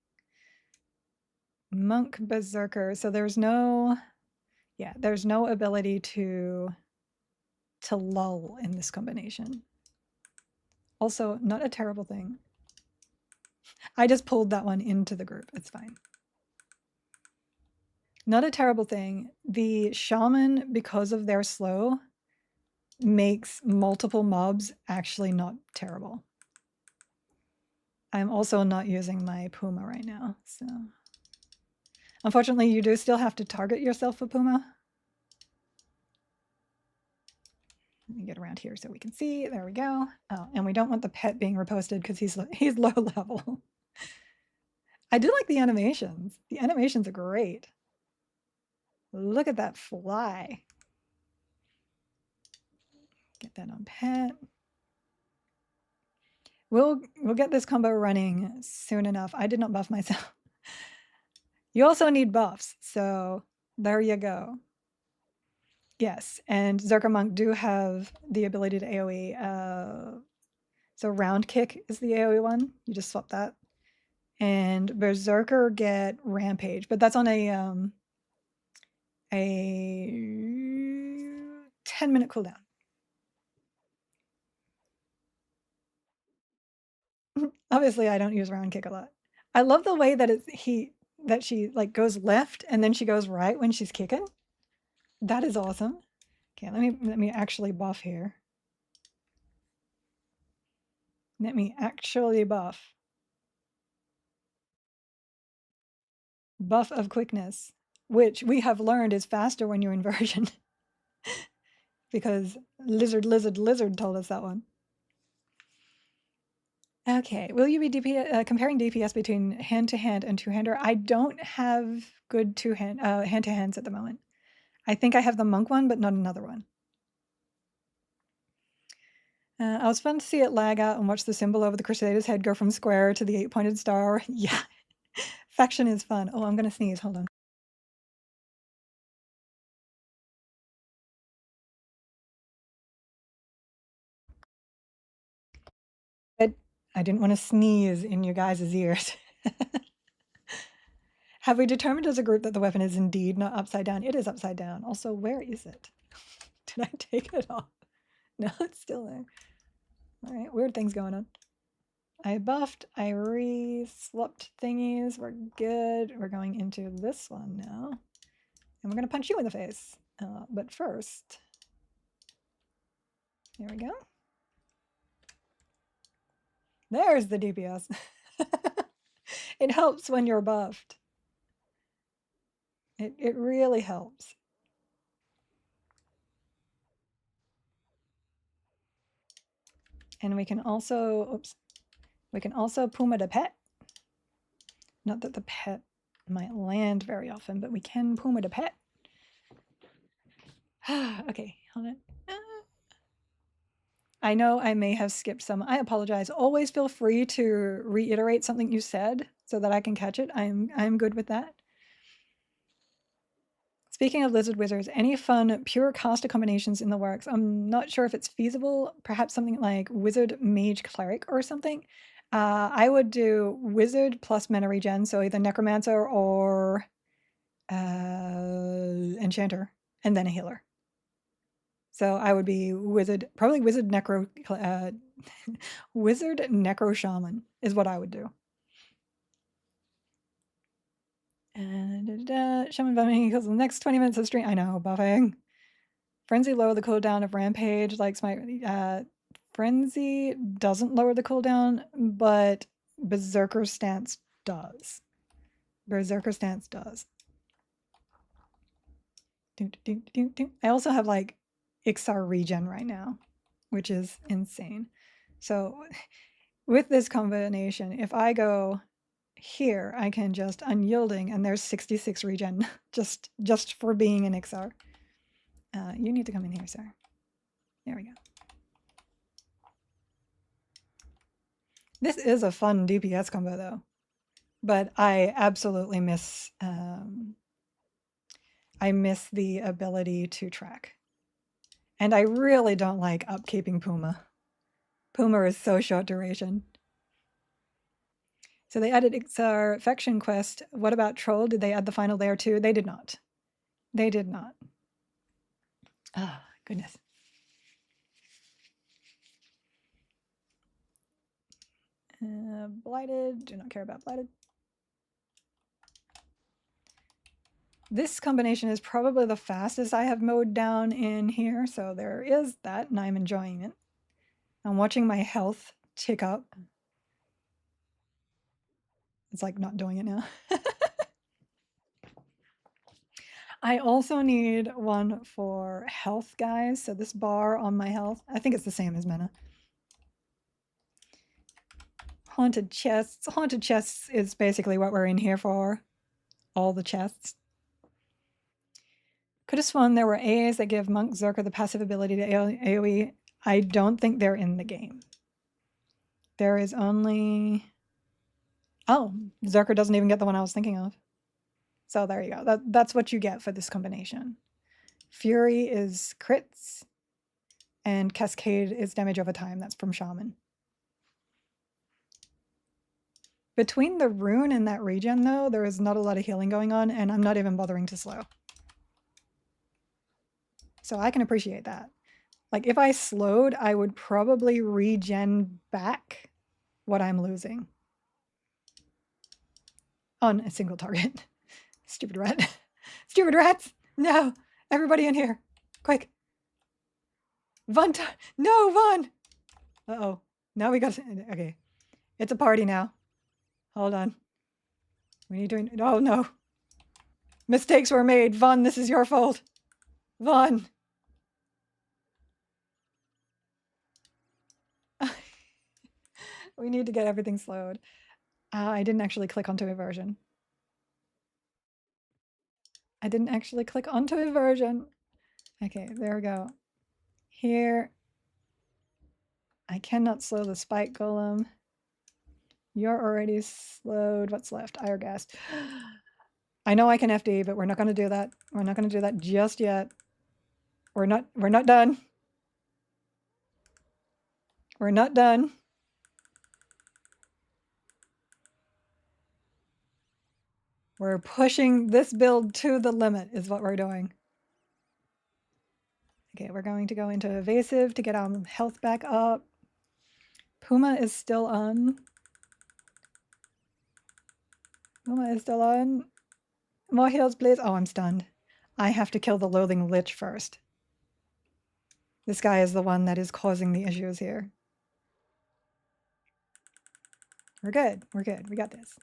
Monk Berserker. So there's no ability to lull in this combination. Also, not a terrible thing. I just pulled that one into the group. It's fine. Not a terrible thing. The shaman, because of their slow, makes multiple mobs actually not terrible. I'm also not using my Puma right now, so. Unfortunately, you do still have to target yourself for Puma. Let me get around here so we can see. There we go. Oh, and we don't want the pet being reposted because he's low level. I do like the animations. The animations are great. Look at that fly. Get that on pet. We'll get this combo running soon enough. I did not buff myself. You also need buffs, so there you go. Yes, and Zerker Monk do have the ability to AoE. So round kick is the AoE one. You just swap that. And Berserker get Rampage, but that's on a 10-minute cooldown. Obviously, I don't use round kick a lot. I love the way that she like goes left and then she goes right when she's kicking. That is awesome. Okay, let me actually buff here. Let me actually buff. Buff of quickness, which we have learned is faster when you're inversion. Because lizard told us that one. Okay, will you be comparing DPS between hand-to-hand and two-hander? I don't have good hand-to-hands at the moment. I think I have the monk one, but not another one. I was fun to see it lag out and watch the symbol over the Crusader's head go from square to the 8-pointed star. Yeah, faction is fun. Oh, I'm gonna sneeze, hold on. I didn't want to sneeze in your guys' ears. Have we determined as a group that the weapon is indeed not upside down? It is upside down. Also, where is it? Did I take it off? No, it's still there. All right, weird things going on. I buffed, I re-swapped thingies. We're good. We're going into this one now. And we're going to punch you in the face. But first, here we go. There's the DPS. It helps when you're buffed. It really helps. And we can also, oops, We can also Puma the pet. Not that the pet might land very often, but we can Puma the pet. Okay, hold on. I know I may have skipped some. I apologize. Always feel free to reiterate something you said so that I can catch it. I'm good with that. Speaking of Lizard Wizards, any fun pure caster combinations in the works? I'm not sure if it's feasible. Perhaps something like Wizard, Mage, Cleric or something. I would do Wizard plus Mana Regen, so either Necromancer or Enchanter, and then a Healer. So I would be Wizard, probably Wizard Wizard Necro Shaman is what I would do. And Shaman buffing equals the next 20 minutes of stream. I know, buffing. Frenzy lower the cooldown of Rampage, like Smite. Frenzy doesn't lower the cooldown, but Berserker Stance does. Berserker Stance does. I also have like Ixar regen right now, which is insane. So with this combination, if I go here, I can just unyielding, and there's 66 regen just for being an Ixar. You need to come in here, sir. There we go. This is a fun DPS combo though, but I absolutely miss I miss the ability to track. And I really don't like upkeeping Puma. Puma is so short duration. So they added Ixar Faction Quest. What about Troll? Did they add the final there too? They did not. They did not. Ah, goodness. Blighted. Do not care about Blighted. This combination is probably the fastest I have mowed down in here. So there is that, and I'm enjoying it. I'm watching my health tick up. It's like not doing it now. I also need one for health, guys. So this bar on my health, I think it's the same as mana. Haunted chests. Haunted chests is basically what we're in here for. All the chests. Could have sworn there were AAs that give Monk Zerker the passive ability to AoE. I don't think they're in the game. There is only... Oh, Zerker doesn't even get the one I was thinking of. So there you go. That's what you get for this combination. Fury is crits, and Cascade is damage over time. That's from Shaman. Between the rune and that regen, though, there is not a lot of healing going on, and I'm not even bothering to slow. So I can appreciate that. Like, if I slowed, I would probably regen back what I'm losing on a single target. Stupid rat. Stupid rats! No! Everybody in here! Quick! Vaughn! No, Vaughn! Uh-oh. Now we got... Okay. It's a party now. Hold on. We need to... Oh, no. Mistakes were made. Vaughn, this is your fault. Vaughn! We need to get everything slowed. I didn't actually click onto Eversion. I didn't actually click onto Eversion. Okay, there we go. Here. I cannot slow the spike golem. You're already slowed. What's left? Iregast. I know I can FD, but we're not going to do that. We're not going to do that just yet. We're not done. We're not done. We're pushing this build to the limit is what we're doing. Okay, we're going to go into evasive to get our health back up. Puma is still on. Puma is still on. More heals, please. Oh, I'm stunned. I have to kill the loathing lich first. This guy is the one that is causing the issues here. We're good. We're good. We got this.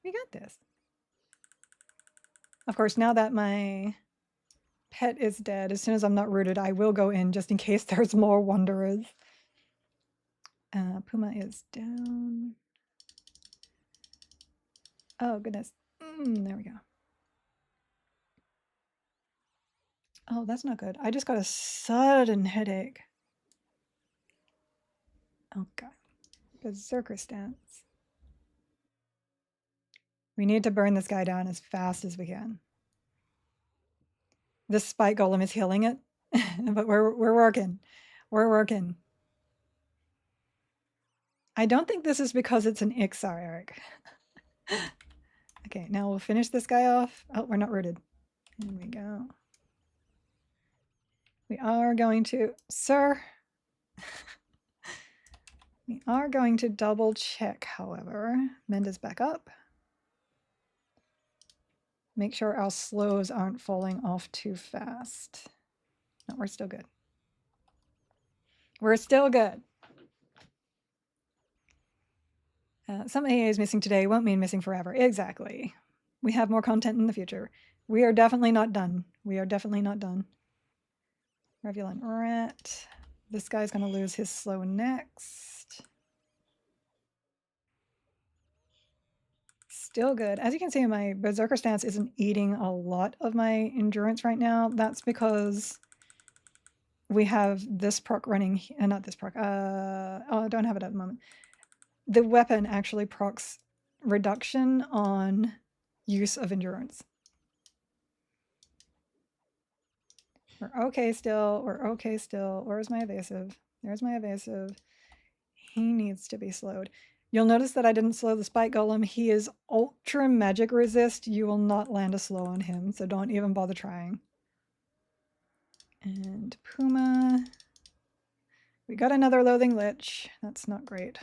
We got this. Of course, now that my pet is dead, as soon as I'm not rooted, I will go in just in case there's more wanderers. Puma is down. Oh, goodness. There we go. Oh, that's not good. I just got a sudden headache. Oh, God. Berserker stance. We need to burn this guy down as fast as we can. This spike golem is healing it, but we're working. We're working. I don't think this is because it's an Ixar, Eric. Okay, now we'll finish this guy off. Oh, we're not rooted. There we go. We are going to, sir. We are going to double check, however. Mend is back up. Make sure our slows aren't falling off too fast. No, we're still good. We're still good. Some AA is missing today won't mean missing forever. Exactly. We have more content in the future. We are definitely not done. We are definitely not done. Revulent Rat. This guy's going to lose his slow next. Still good. As you can see, my Berserker stance isn't eating a lot of my endurance right now. That's because we have this proc running, not this proc, oh, I don't have it at the moment. The weapon actually procs reduction on use of endurance. We're okay still, we're okay still. Where's my evasive? There's my evasive. He needs to be slowed. You'll notice that I didn't slow the spike golem. He is ultra magic resist. You will not land a slow on him, so don't even bother trying. And Puma. We got another loathing lich. That's not great.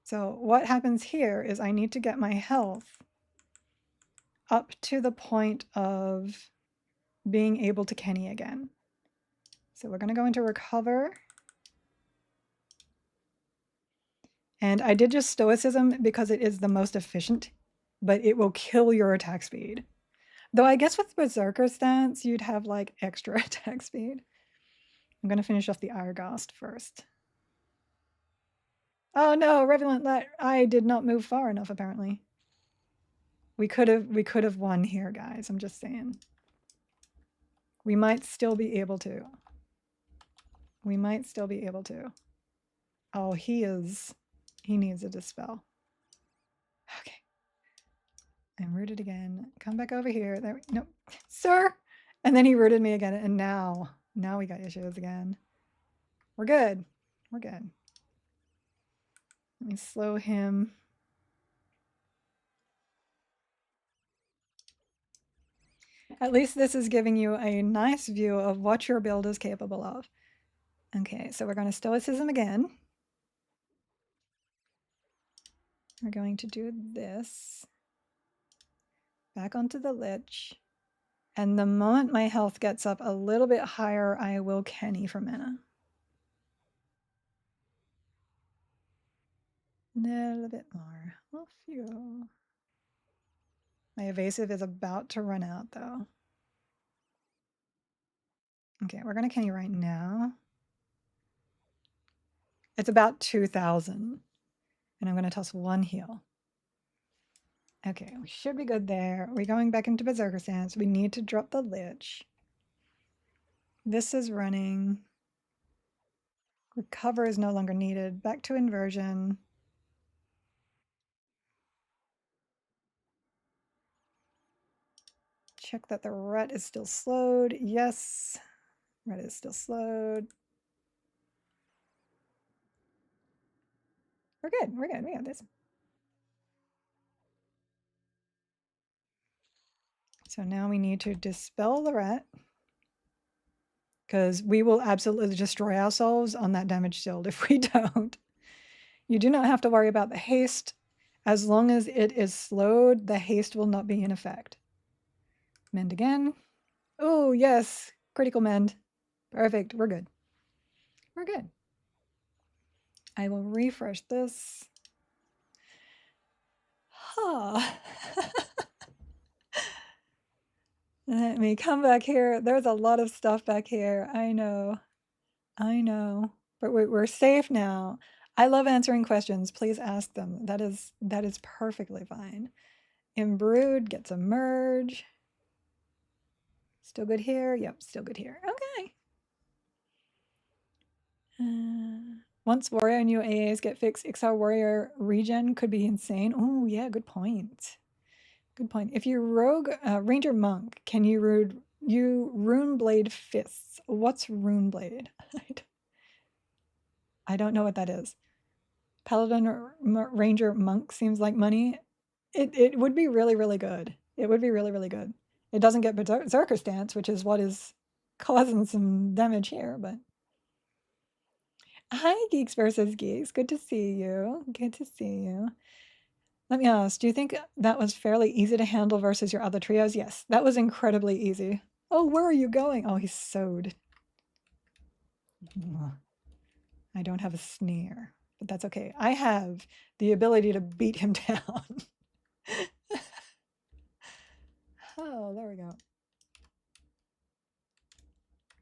So what happens here is I need to get my health up to the point of being able to Kenny again. So we're going to go into recover. And I did just stoicism because it is the most efficient, but it will kill your attack speed. Though I guess with Berserker stance, you'd have like extra attack speed. I'm going to finish off the Irgast first. Oh no, Revenant, I did not move far enough apparently. We could have won here, guys. I'm just saying. We might still be able to. We might still be able to. Oh, he needs a dispel. Okay. I'm rooted again. Come back over here. There, nope. Sir! And then he rooted me again, and now we got issues again. We're good. We're good. Let me slow him. At least this is giving you a nice view of what your build is capable of. Okay, so we're going to stoicism again. We're going to do this. Back onto the lich. And the moment my health gets up a little bit higher, I will Kenny for mana. A little bit more. A few. My evasive is about to run out though. Okay, we're going to Kenny right now. It's about 2,000. And I'm going to toss one heal. Okay, we should be good there. We're going back into Berserker stance. We need to drop the lich. This is running. Recover is no longer needed. Back to inversion. Check that the ret is still slowed. Yes, ret is still slowed. We're good. We're good. We got this. So now we need to dispel the ret because we will absolutely destroy ourselves on that damage shield if we don't. You do not have to worry about the haste. As long as it is slowed, the haste will not be in effect. Mend again. Oh, yes. Critical mend. Perfect. We're good. We're good. I will refresh this. Huh. Let me come back here. There's a lot of stuff back here. I know. I know. But we're safe now. I love answering questions. Please ask them. That is perfectly fine. Imbrued gets a merge. Still good here? Yep, still good here. Okay. Once Warrior new AAs get fixed, XR Warrior regen could be insane. Oh, yeah, good point. Good point. If you rogue Ranger Monk, can you Rune Blade Fists? What's Rune Blade? I don't know what that is. Paladin or Ranger Monk seems like money. It would be really, really good. It would be really, really good. It doesn't get Berserker stance, which is what is causing some damage here, but... Hi, Geeks versus Geeks. Good to see you. Good to see you. Let me ask, do you think that was fairly easy to handle versus your other trios? Yes, that was incredibly easy. Oh, where are you going? Oh, he's sewed. I don't have a sneer, but that's okay. I have the ability to beat him down. Oh, there we go.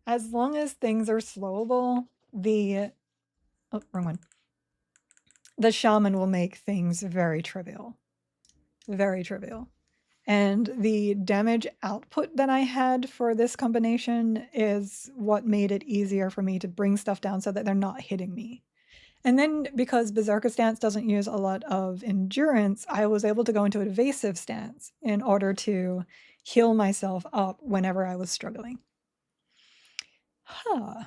As long as things are slowable, oh, wrong one. The shaman will make things very trivial. Very trivial. And the damage output that I had for this combination is what made it easier for me to bring stuff down so that they're not hitting me. And then because Berserker stance doesn't use a lot of endurance, I was able to go into evasive stance in order to heal myself up whenever I was struggling. Huh.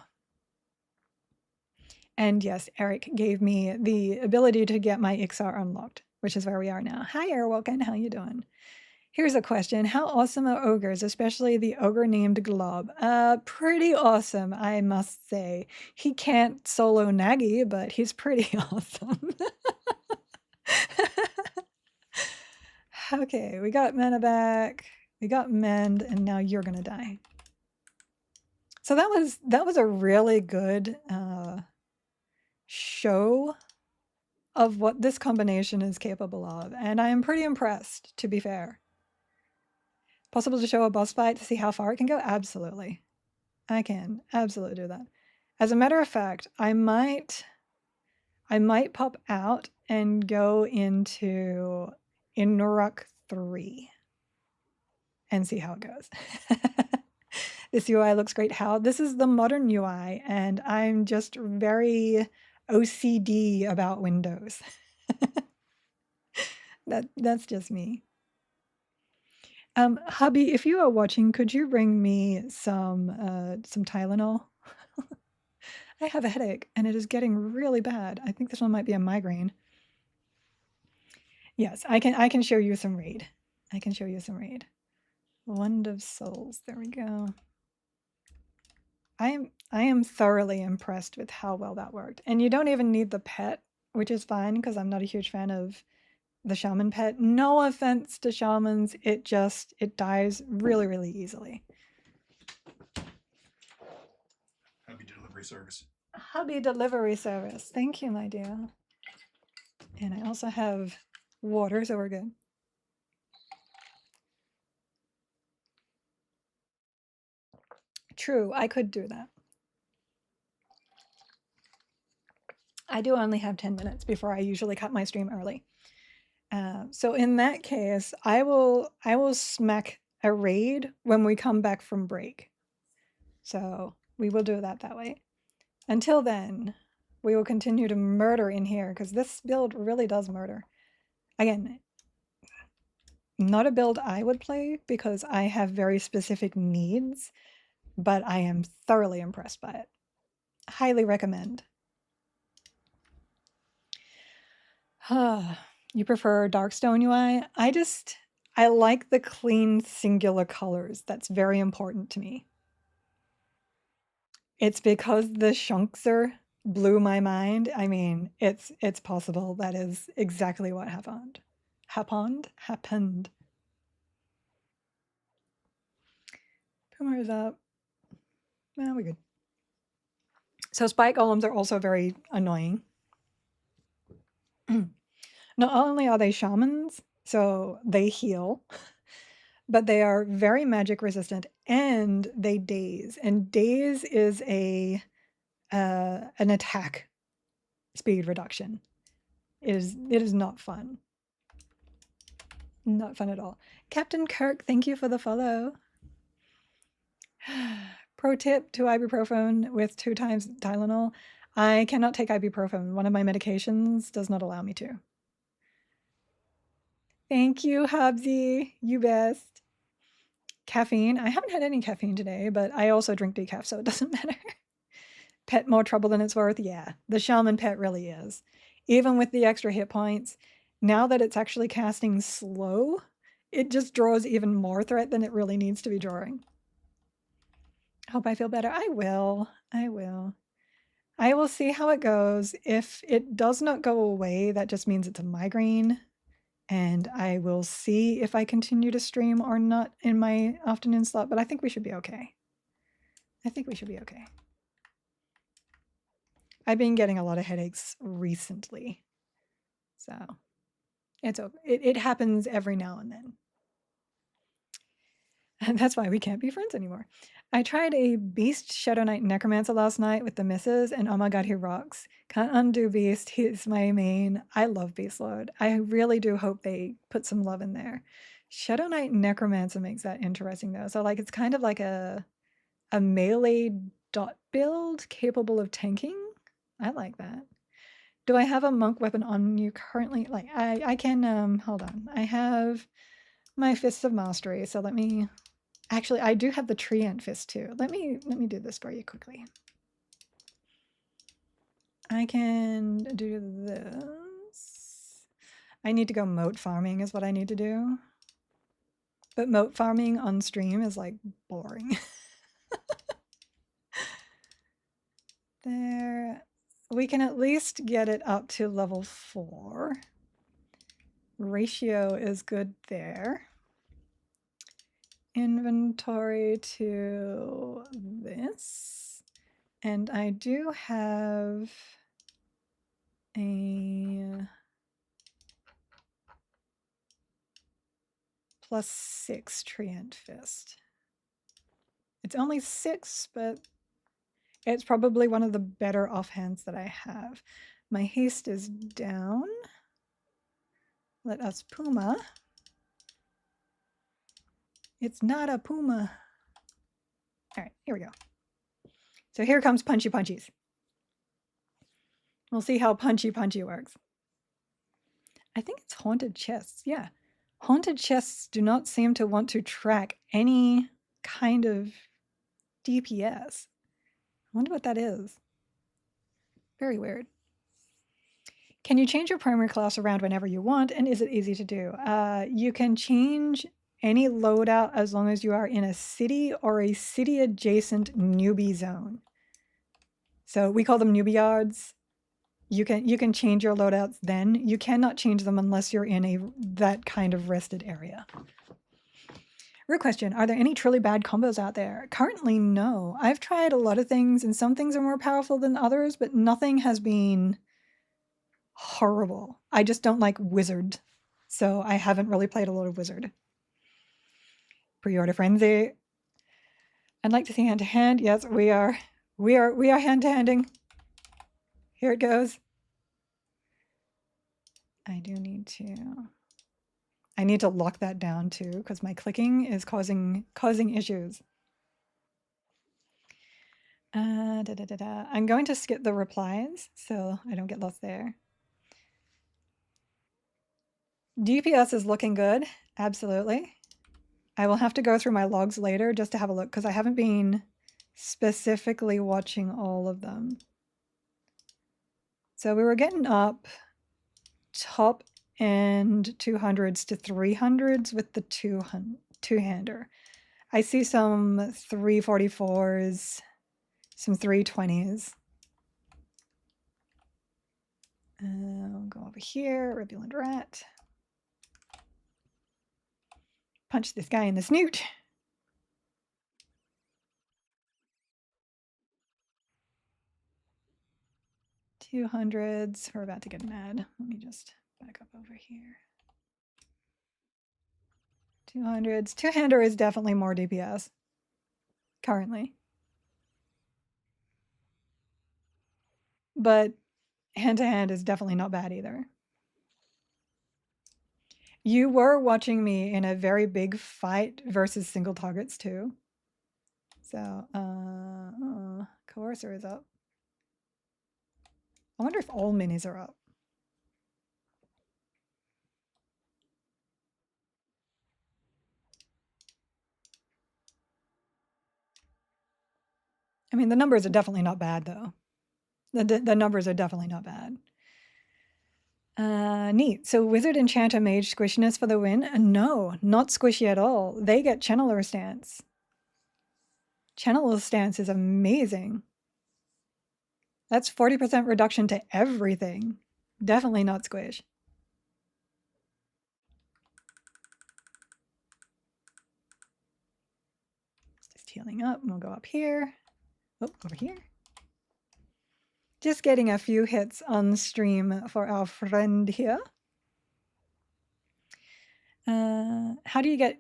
And yes, Eric gave me the ability to get my Ixar unlocked, which is where we are now. Hi, Airwalken, how you doing? Here's a question. How awesome are ogres, especially the ogre named Glob? Pretty awesome, I must say. He can't solo Nagi, but he's pretty awesome. Okay, we got mana back, we got mend, and now you're gonna die. So that was a really good show of what this combination is capable of, and I am pretty impressed, to be fair. Possible to show a boss fight to see how far it can go? Absolutely. I can absolutely do that. As a matter of fact, I might pop out and go into Inuruk 3 and see how it goes. This UI looks great. How? This is the modern UI, and I'm just very OCD about Windows. That's just me. Hubby, if you are watching, could you bring me some Tylenol? I have a headache, and it is getting really bad. I think this one might be a migraine. Yes, I can show you some raid. I can show you some raid. Wand of Souls. There we go. I am thoroughly impressed with how well that worked. And you don't even need the pet, which is fine because I'm not a huge fan of the shaman pet. No offense to shamans, it dies really, really easily. Hubby delivery service. Hubby delivery service. Thank you, my dear. And I also have water, so we're good. True, I could do that. I do only have 10 minutes before I usually cut my stream early. So in that case, I will smack a raid when we come back from break. So we will do that way. Until then, we will continue to murder in here because this build really does murder. Again, not a build I would play because I have very specific needs, but I am thoroughly impressed by it. Highly recommend. You prefer Darkstone UI? I like the clean singular colors. That's very important to me. It's because the Shunkser blew my mind. I mean, it's possible. That is exactly what happened. Happened. Puma is up. Well, we're good. So spike golems are also very annoying. Not only are they shamans, so they heal, but they are very magic resistant and they daze. And daze is a an attack speed reduction. It is not fun. Not fun at all. Captain Kirk, thank you for the follow. Pro tip to ibuprofen with 2 times Tylenol. I cannot take ibuprofen. One of my medications does not allow me to. Thank you, Hubsy. You best. Caffeine. I haven't had any caffeine today, but I also drink decaf, so it doesn't matter. Pet more trouble than it's worth? Yeah, the shaman pet really is. Even with the extra hit points, now that it's actually casting slow, it just draws even more threat than it really needs to be drawing. Hope I feel better. I will. I will. I will see how it goes. If it does not go away, that just means it's a migraine. And I will see if I continue to stream or not in my afternoon slot, but I think we should be okay. I think we should be okay. I've been getting a lot of headaches recently. So it happens every now and then. And that's why we can't be friends anymore. I tried a Beast Shadow Knight Necromancer last night with the misses, and oh my god, he rocks. Can't undo Beast. He's my main. I love Beast Lord. I really do hope they put some love in there. Shadow Knight Necromancer makes that interesting though. So like it's kind of like a melee dot build capable of tanking. I like that. Do I have a monk weapon on you currently? Like I can hold on. I have my Fists of Mastery, so let me actually I do have the Treant Fist too. Let me do this for you quickly. I can do this. I need to go moat farming is what I need to do. But moat farming on stream is like boring. There. We can at least get it up to level 4. Ratio is good there. Inventory to this. And I do have a +6 Treant Fist. It's only 6, but it's probably one of the better offhands that I have. My haste is down. Let us Puma. It's not a Puma. All right, here we go. So here comes Punchy Punchies. We'll see how Punchy Punchy works. I think it's Haunted Chests. Yeah. Haunted Chests do not seem to want to track any kind of DPS. I wonder what that is. Very weird. Can you change your primary class around whenever you want, and is it easy to do? You can change any loadout as long as you are in a city or a city-adjacent newbie zone. So we call them newbie yards. You can change your loadouts then. You cannot change them unless you're in that kind of rested area. Real question, are there any truly bad combos out there? Currently, no. I've tried a lot of things, and some things are more powerful than others, but nothing has been horrible. I just don't like Wizard, so I haven't really played a lot of Wizard. Pre-order frenzy. I'd like to see hand-to-hand. Yes, we are hand-to-handing. Here it goes. I need to lock that down too, because my clicking is causing issues. I'm going to skip the replies so I don't get lost there. DPS is looking good, absolutely. I will have to go through my logs later just to have a look because I haven't been specifically watching all of them. So we were getting up top end 200s to 300s with the two-hander. I see some 344s, some 320s. I'll go over here, Ribulant Rat. Punch this guy in the snoot. $200s. We're about to get mad. Let me just back up over here. 200s. Two-hander is definitely more DPS currently. but hand-to-hand is definitely not bad either. You were watching me in a very big fight versus single targets too. So, Coercer is up. I wonder if all minis are up. I mean, the numbers are definitely not bad, though. The numbers are definitely not bad. Neat. So Wizard, Enchanter, Mage, squishiness for the win? No, not squishy at all. They get Channeler stance. Channeler stance is amazing. That's 40% reduction to everything. Definitely not squish. Just healing up, and we'll go up here. Oh, over here. Just getting a few hits on stream for our friend here. How do you get...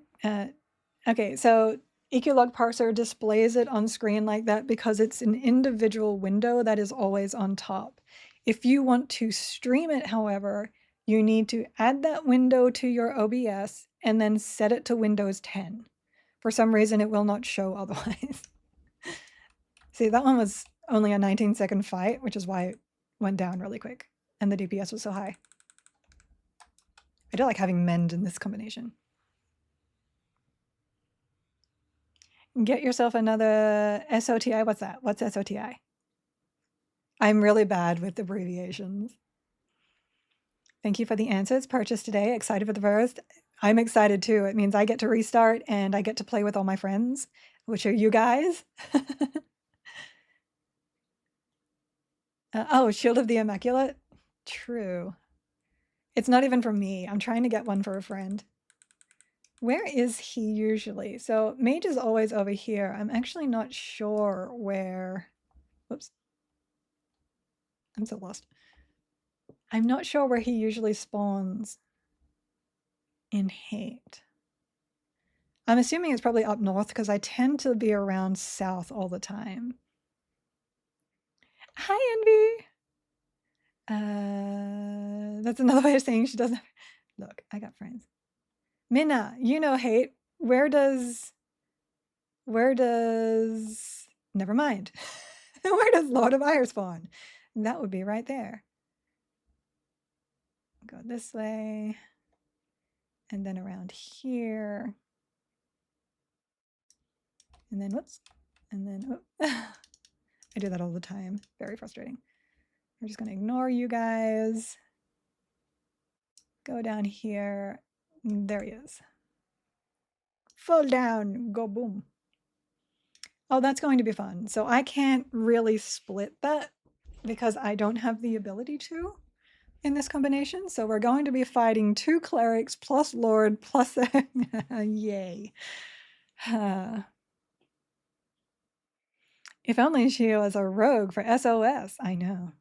okay, so EQlog Parser displays it on screen like that because it's an individual window that is always on top. If you want to stream it, however, you need to add that window to your OBS and then set it to Windows 10. For some reason, it will not show otherwise. See, that one was only a 19-second fight, which is why it went down really quick. And the DPS was so high. I do like having Mend in this combination. Get yourself another SOTI. What's that? What's SOTI? I'm really bad with abbreviations. Thank you for the answers. Purchased today. Excited for the first. I'm excited too. It means I get to restart and I get to play with all my friends, which are you guys. Oh, Shield of the Immaculate? True. It's not even for me. I'm trying to get one for a friend. Where is he usually? So Mage is always over here. I'm actually not sure where... Whoops. I'm so lost. I'm not sure where he usually spawns in Hate. I'm assuming it's probably up north because I tend to be around south all the time. Hi, Envy. That's another way of saying she doesn't. Look, I got friends. Minna, you know Hate. Where does... Never mind. Where does Lord of Ire spawn? That would be right there. Go this way. And then around here. And then, whoops. And then, oh. I do that all the time. Very frustrating. We're just going to ignore you guys. Go down here. There he is. Fall down. Go boom. Oh, that's going to be fun. So I can't really split that because I don't have the ability to in this combination. So we're going to be fighting 2 clerics plus Lord plus... Yay. If only she was a rogue for SOS. I know.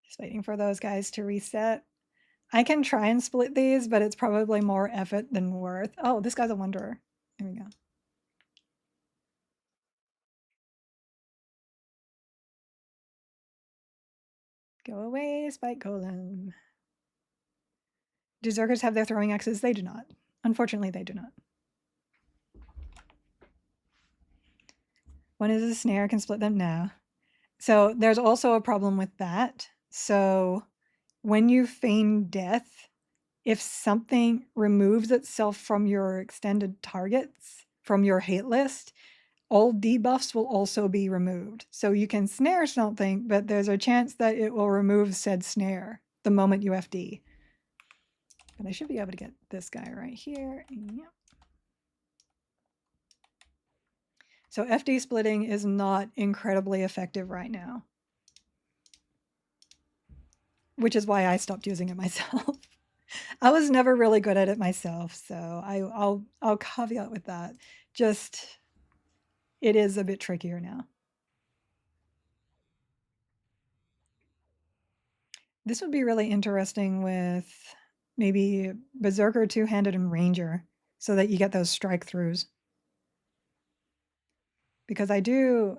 Just waiting for those guys to reset. I can try and split these, but it's probably more effort than worth. Oh, this guy's a wanderer. Here we go. Go away, Spike Golem. Do Zergers have their throwing axes? They do not. Unfortunately, they do not. One is a snare, can split them now. So there's also a problem with that. So when you feign death, if something removes itself from your extended targets, from your hate list, all debuffs will also be removed. So you can snare something, but there's a chance that it will remove said snare the moment you FD. But I should be able to get this guy right here. Yep. So FD splitting is not incredibly effective right now, which is why I stopped using it myself. I was never really good at it myself, so I'll caveat with that. Just, it is a bit trickier now. This would be really interesting with maybe Berserker, Two-Handed, and Ranger, so that you get those strike throughs. because I do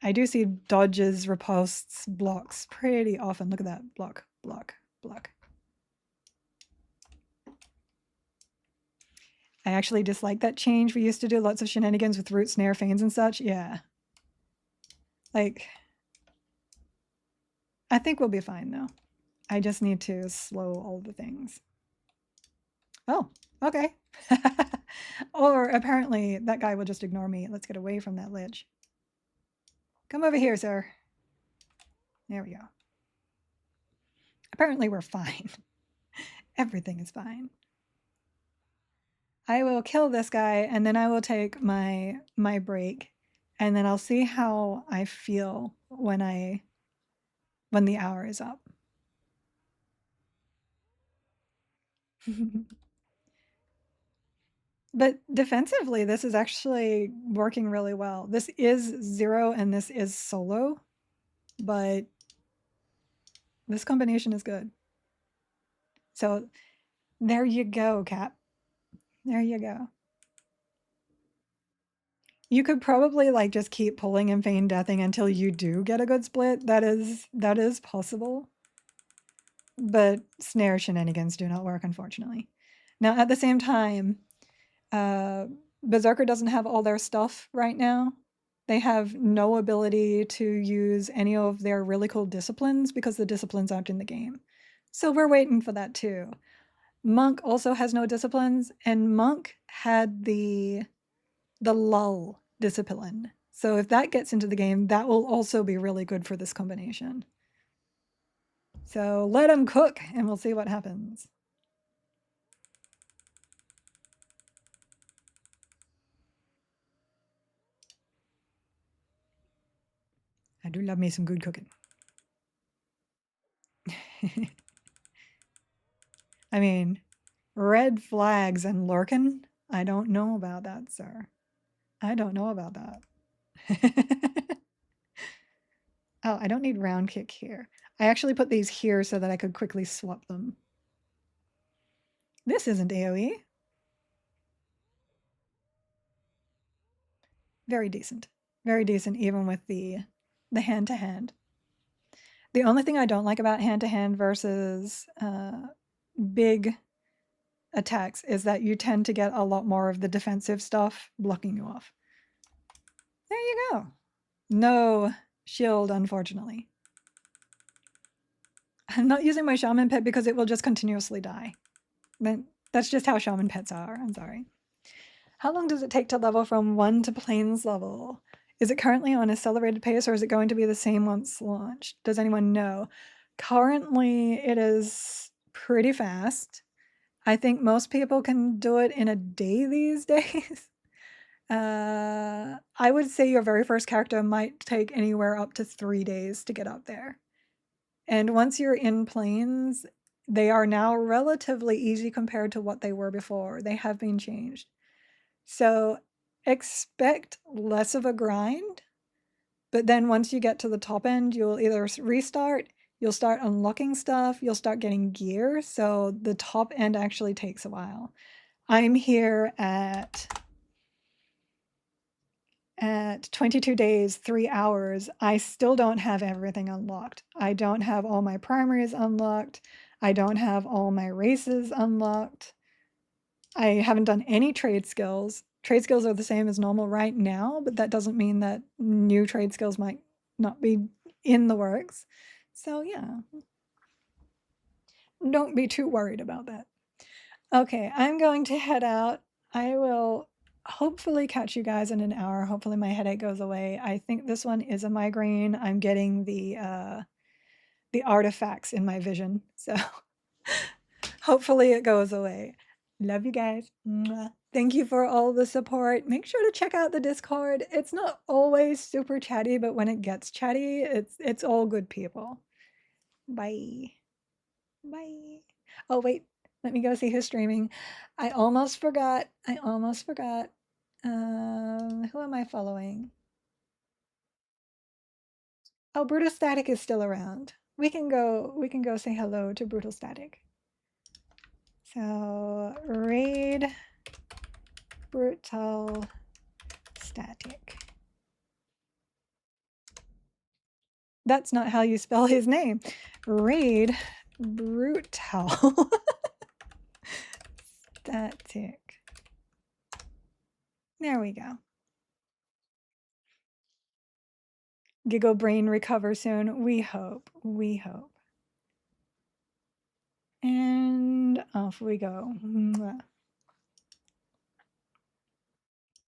see dodges, riposts, blocks pretty often. Look at that. Block, block, block. I actually dislike that change. We used to do lots of shenanigans with root, snare, feigns, and such. Yeah. Like, I think we'll be fine, though. I just need to slow all the things. Oh, okay. Or apparently that guy will just ignore me. Let's get away from that ledge. Come over here, sir. There we go. Apparently we're fine. Everything is fine. I will kill this guy, and then I will take my break, and then I'll see how I feel when the hour is up. But defensively, this is actually working really well. This is 0 and this is solo, but this combination is good. So there you go, Cap. There you go. You could probably like just keep pulling and feign deathing until you do get a good split. That is possible. But snare shenanigans do not work, unfortunately. Now, at the same time, Berserker doesn't have all their stuff right now. They have no ability to use any of their really cool disciplines because the disciplines aren't in the game. So we're waiting for that too. Monk also has no disciplines, and Monk had the lull discipline. So if that gets into the game, that will also be really good for this combination. So let them cook and we'll see what happens. I do love me some good cooking. I mean, red flags and lurking? I don't know about that, sir. I don't know about that. Oh, I don't need round kick here. I actually put these here so that I could quickly swap them. This isn't AoE. Very decent. Very decent, even with the hand-to-hand. The only thing I don't like about hand-to-hand versus big attacks is that you tend to get a lot more of the defensive stuff blocking you off. There you go. No shield, unfortunately. I'm not using my shaman pet because it will just continuously die. That's just how shaman pets are. I'm sorry. How long does it take to level from 1 to plains level? Is it currently on accelerated pace or is it going to be the same once launched? Does anyone know? Currently, it is pretty fast. I think most people can do it in a day these days. I would say your very first character might take anywhere up to 3 days to get up there. And once you're in plains, they are now relatively easy compared to what they were before. They have been changed. So expect less of a grind, but then once you get to the top end, you'll either restart, you'll start unlocking stuff, you'll start getting gear. So the top end actually takes a while. I'm here at 22 days, 3 hours. I still don't have everything unlocked. I don't have all my primaries unlocked. I don't have all my races unlocked. I haven't done any trade skills. Trade skills are the same as normal right now, but that doesn't mean that new trade skills might not be in the works. So yeah, don't be too worried about that. Okay, I'm going to head out. I will hopefully catch you guys in an hour. Hopefully my headache goes away. I think this one is a migraine. I'm getting the artifacts in my vision. So hopefully it goes away. Love you guys. Mwah. Thank you for all the support. Make sure to check out the Discord. It's not always super chatty, but when it gets chatty, it's all good people. Bye. Bye. Oh wait, let me go see who's streaming. I almost forgot. Who am I following? Oh, Brutal Static is still around. We can go say hello to Brutal Static. So raid Brutal Static. That's not how you spell his name. Raid Brutal. Static. There we go. Giggle Brain recover soon. We hope. We hope. And off we go. Mwah.